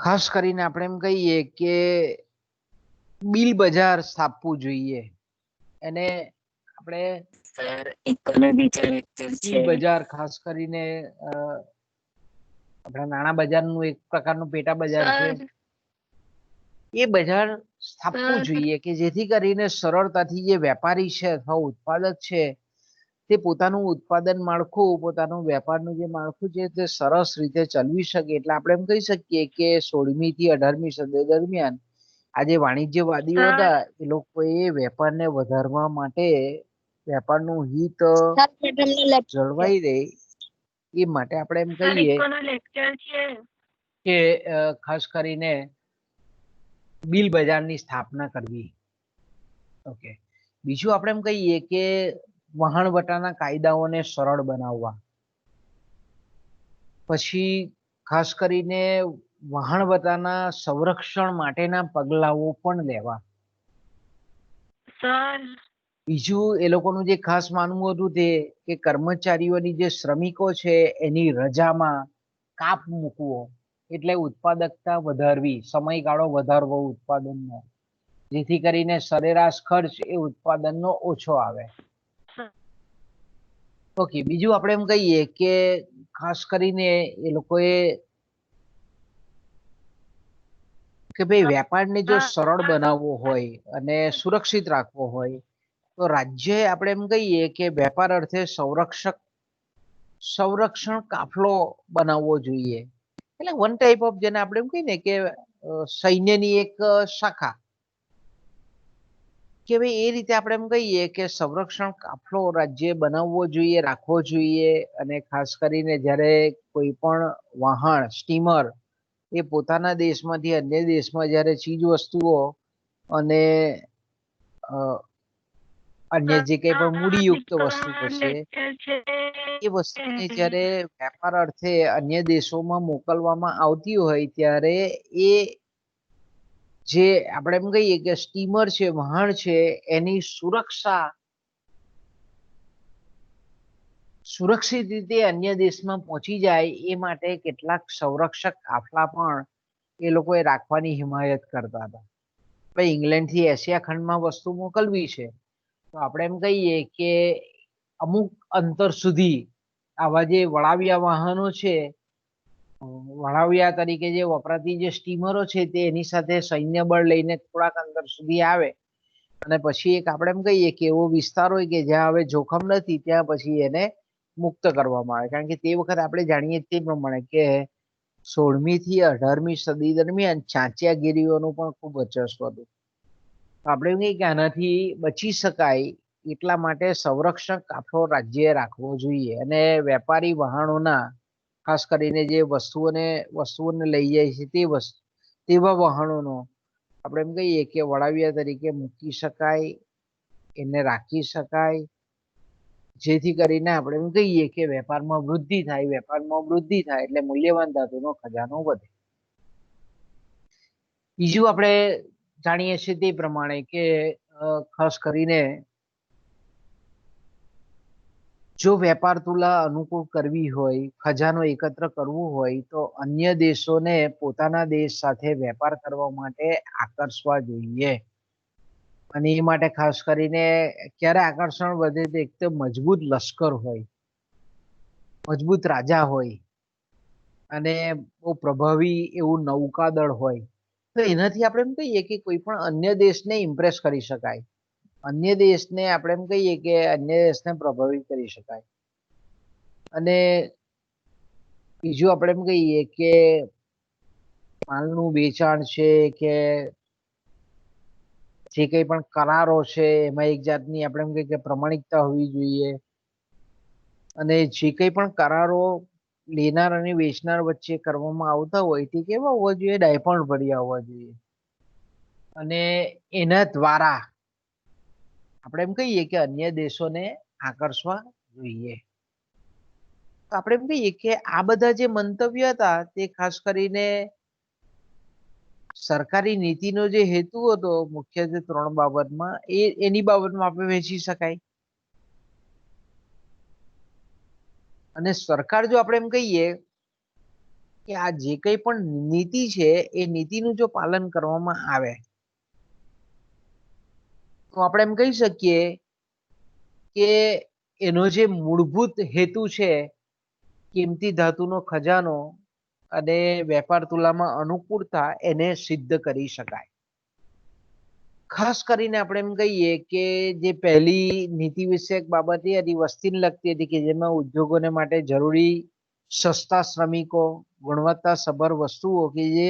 ખાસ કરીને આપણે એમ કહીએ કે બિલ બજાર સ્થાપવું જોઈએ. એને આપણે બિલ બજાર ખાસ કરીને આપણા નાણાં બજારનું એક પ્રકારનું પેટા બજાર છે. એ બજાર સ્થાપવું સર જોઈએ કે જેથી કરીને સરળતાથી જે વેપારી છે અથવા ઉત્પાદક છે તે પોતાનું ઉત્પાદન માળખું, પોતાનું વેપારનું જે માળખું છે તે સરસ રીતે ચલવી શકે. એટલે આપણે એમ કહી શકીએ કે 16મી થી 18મી સદી દરમિયાન આ જે વાણિજ્યવાદીઓ સર હતા એ લોકોએ વેપારને વધારવા માટે, વેપારનું હિત સર મેડમનો લેક્ચર જળવાઈ રહે એ માટે આપણે એમ સર કહીએ ઇકોનો લેક્ચર છે. કે ખાસ કરીને બિલ બજારની સ્થાપના કરવી. ઓકે. બીજું આપણે એમ કહીએ કે વહાણવટાના કાયદાઓને સરળ બનાવવા. પછી ખાસ કરીને વહાણવટાના સંરક્ષણ માટેના પગલાઓ પણ લેવા. સર બીજું એ લોકોનું જે ખાસ માનવું હતું તે કે કર્મચારીઓની જે શ્રમિકો છે એની રજામાં કાપ મૂકવો, એટલે ઉત્પાદકતા વધારવી, સમયગાળો વધારવો ઉત્પાદનનો, જેથી કરીને સરેરાશ ખર્ચ એ ઉત્પાદનનો ઓછો આવે. ઓકે. બીજું આપણે એમ કહીએ કે ખાસ કરીને એ લોકોએ કે ભાઈ વેપારને જો સરળ બનાવવો હોય અને સુરક્ષિત રાખવો હોય તો રાજ્યએ આપણે એમ કહીએ કે વેપાર અર્થે સંરક્ષણ કાફલો બનાવવો જોઈએ. એટલે વન ટાઈપ ઓફ, જેને આપણે એમ કહીએ ને કે સૈન્યની એક શાખા, કે ભાઈ એ રીતે આપણે એમ કહીએ કે સંરક્ષણ કાફલો રાજ્ય બનાવવો જોઈએ, રાખવો જોઈએ. અને ખાસ કરીને જ્યારે કોઈ પણ વહાણ, સ્ટીમર એ પોતાના દેશમાંથી અન્ય દેશમાં જ્યારે ચીજ વસ્તુઓ અને અન્ય જે કંઈ પણ મૂડીયુક્ત વસ્તુ છે એ વસ્તુને જ્યારે વેપાર અર્થે અન્ય દેશોમાં મોકલવામાં આવતી હોય ત્યારે એ જે આપણે એમ કહીએ કે સ્ટીમર છે, વહાણ છે, એની સુરક્ષિત રીતે અન્ય દેશમાં પહોંચી જાય એ માટે કેટલાક સંરક્ષક કાફલા પણ એ લોકોએ રાખવાની હિમાયત કરતા હતા. ભાઈ ઇંગ્લેન્ડ થી એશિયા ખંડમાં વસ્તુ મોકલવી છે તો આપણે એમ કહીએ કે અમુક અંતર સુધી આવા જે વળાવ્યા વાહનો છે, વળાવ્યા તરીકે જે વપરાતી જે સ્ટીમરો છે તે એની સાથે સૈન્ય બળ લઈને થોડાક અંતર સુધી આવે અને પછી એક આપણે એમ કહીએ કે એવો વિસ્તાર હોય કે જ્યાં હવે જોખમ નથી, ત્યાં પછી એને મુક્ત કરવામાં આવે. કારણ કે તે વખતે આપણે જાણીએ તે પ્રમાણે કે 16મી થી 18મી સદી દરમિયાન ચાંચિયાગીરીઓનું પણ ખૂબ વર્ચસ્વ હતું. આપણે એમ કહીએ કે આનાથી બચી શકાય એટલા માટે સંરક્ષણ કાફલો રાજ્યએ રાખવો જોઈએ. અને વેપારી વહાણોના, ખાસ કરીને જે વસ્તુઓને લઈ જાય છે તેવા વહાણોનો આપણે એમ કહીએ કે વળાવ્યા તરીકે મૂકી શકાય, એને રાખી શકાય, જેથી કરીને આપણે એમ કહીએ કે વેપારમાં વૃદ્ધિ થાય. વેપારમાં વૃદ્ધિ થાય એટલે મૂલ્યવાન ધાતુનો ખજાનો વધે. બીજું આપણે જાણીએ છીએ તે પ્રમાણે કે ખાસ કરીને જો વેપાર તુલા અનુકૂળ કરવી હોય, ખજાનો એકત્ર કરવું હોય તો અન્ય દેશોને પોતાના દેશ સાથે વેપાર કરવા માટે આકર્ષવા જોઈએ. અને એ માટે ખાસ કરીને ક્યારે આકર્ષણ વધે તો એક તો મજબૂત લશ્કર હોય, મજબૂત રાજા હોય અને બહુ પ્રભાવી એવું નૌકાદળ હોય તો એનાથી આપણે એમ કહીએ કે કોઈ પણ અન્ય દેશને ઇમ્પ્રેસ કરી શકાય, અન્ય દેશને આપણે એમ કહીએ કે અન્ય દેશને પ્રભાવિત કરી શકાય. અને બીજું આપણે એમ કહીએ કે માલનું વેચાણ છે કે જે કંઈ પણ કરારો છે એમાં એક જાતની આપણે એમ કહીએ કે પ્રમાણિકતા હોવી જોઈએ. અને જે કંઈ પણ કરારો લેનાર અને વેચનાર વચ્ચે કરવામાં આવતા હોય તે કેવા હોવા જોઈએ? ડાયપણ ભર્યા હોવા જોઈએ. અને એના દ્વારા આપણે એમ કહીએ કે અન્ય દેશોને આકર્ષવા જોઈએ. તો આપણે એમ કહીએ કે આ બધા જે મંતવ્ય હતા તે ખાસ કરીને સરકારી નીતિનો જે હેતુ હતો મુખ્યત્વે 3 બાબતમાં, એની બાબતમાં આપણે વહેંચી શકાય. અને સરકાર જો આપણે એમ કહીએ કે આ જે કંઈ પણ નીતિ છે એ નીતિનું જો પાલન કરવામાં આવે તો આપણે એમ કહી શકીએ કે એનો જે મૂળભૂત હેતુ છે, કિંમતી ધાતુનો ખજાનો અને વેપાર તુલામાં અનુકૂળતા, એને સિદ્ધ કરી શકાય. ખાસ કરીને આપણે એમ કહીએ કે જે પહેલી નીતિ વિષયક બાબત એ હતી વસ્તીને લગતી હતી કે જેમાં ઉદ્યોગોને માટે જરૂરી સસ્તા શ્રમિકો, ગુણવત્તાસભર વસ્તુઓ કે જે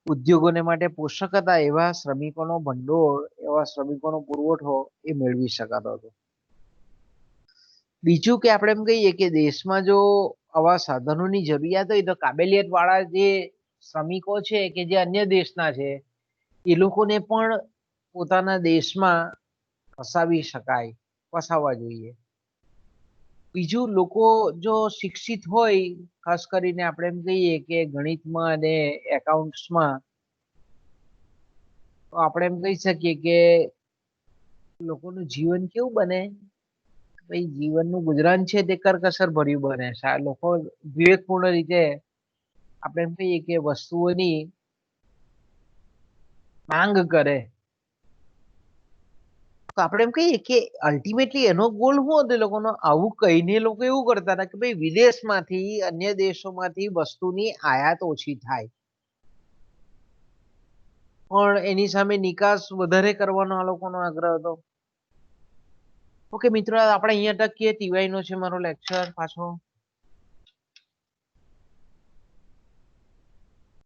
ઉદ્યોગોને માટે પોષક હતા એવા શ્રમિકોનો ભંડોળ, એવા શ્રમિકોનો પુરવઠો એ મેળવી શકાતો હતો. બીજું કે આપણે એમ કહીએ કે દેશમાં જો આવા સાધનોની જરૂરિયાત હોય તો કાબેલિયત વાળા જે શ્રમિકો છે કે જે અન્ય દેશના છે એ લોકોને પણ પોતાના દેશમાં વસાવવા જોઈએ. બીજું લોકો જો શિક્ષિત હોય, ખાસ કરીને આપણે એમ કહીએ કે ગણિતમાં અને એકાઉન્ટ્સમાં, તો આપણે એમ કહી શકીએ કે લોકોનું જીવન કેવું બને, ભાઈ જીવનનું ગુજરાન છે તે કરકસર ભર્યું બને. લોકો વિવેકપૂર્ણ રીતે આપણે એમ કહીએ કે વસ્તુઓની માંગ કરે. તો આપણે એમ કહીએ કે અલ્ટિમેટલી એનો ગોલ શું હતો લોકોનો? આવું કહીને લોકો એવું કરતા હતા કે ભાઈ વિદેશમાંથી, અન્ય દેશોમાંથી વસ્તુની આયાત ઓછી થાય, પણ એની સામે નિકાસ વધારે કરવાનો આ લોકોનો આગ્રહ હતો. ઓકે મિત્રો, આપણે અહીંયા ટકીએ. ટીવાય નો છે મારો લેક્ચર પાછો.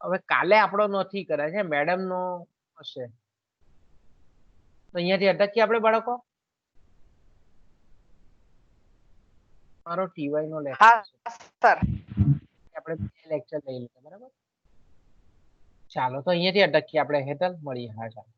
હવે કાલે આપણો નથી કરે છે, મેડમ નો હશે. તો અહીંયાથી અટકીએ આપણે બાળકો. મારો ટીવાય નો લેક્ચર આપણે લેક્ચર લઈ લઈએ, બરાબર? ચાલો તો અહીંયાથી અટકીએ આપણે. હેતલ મળીએ. હા ચાલો.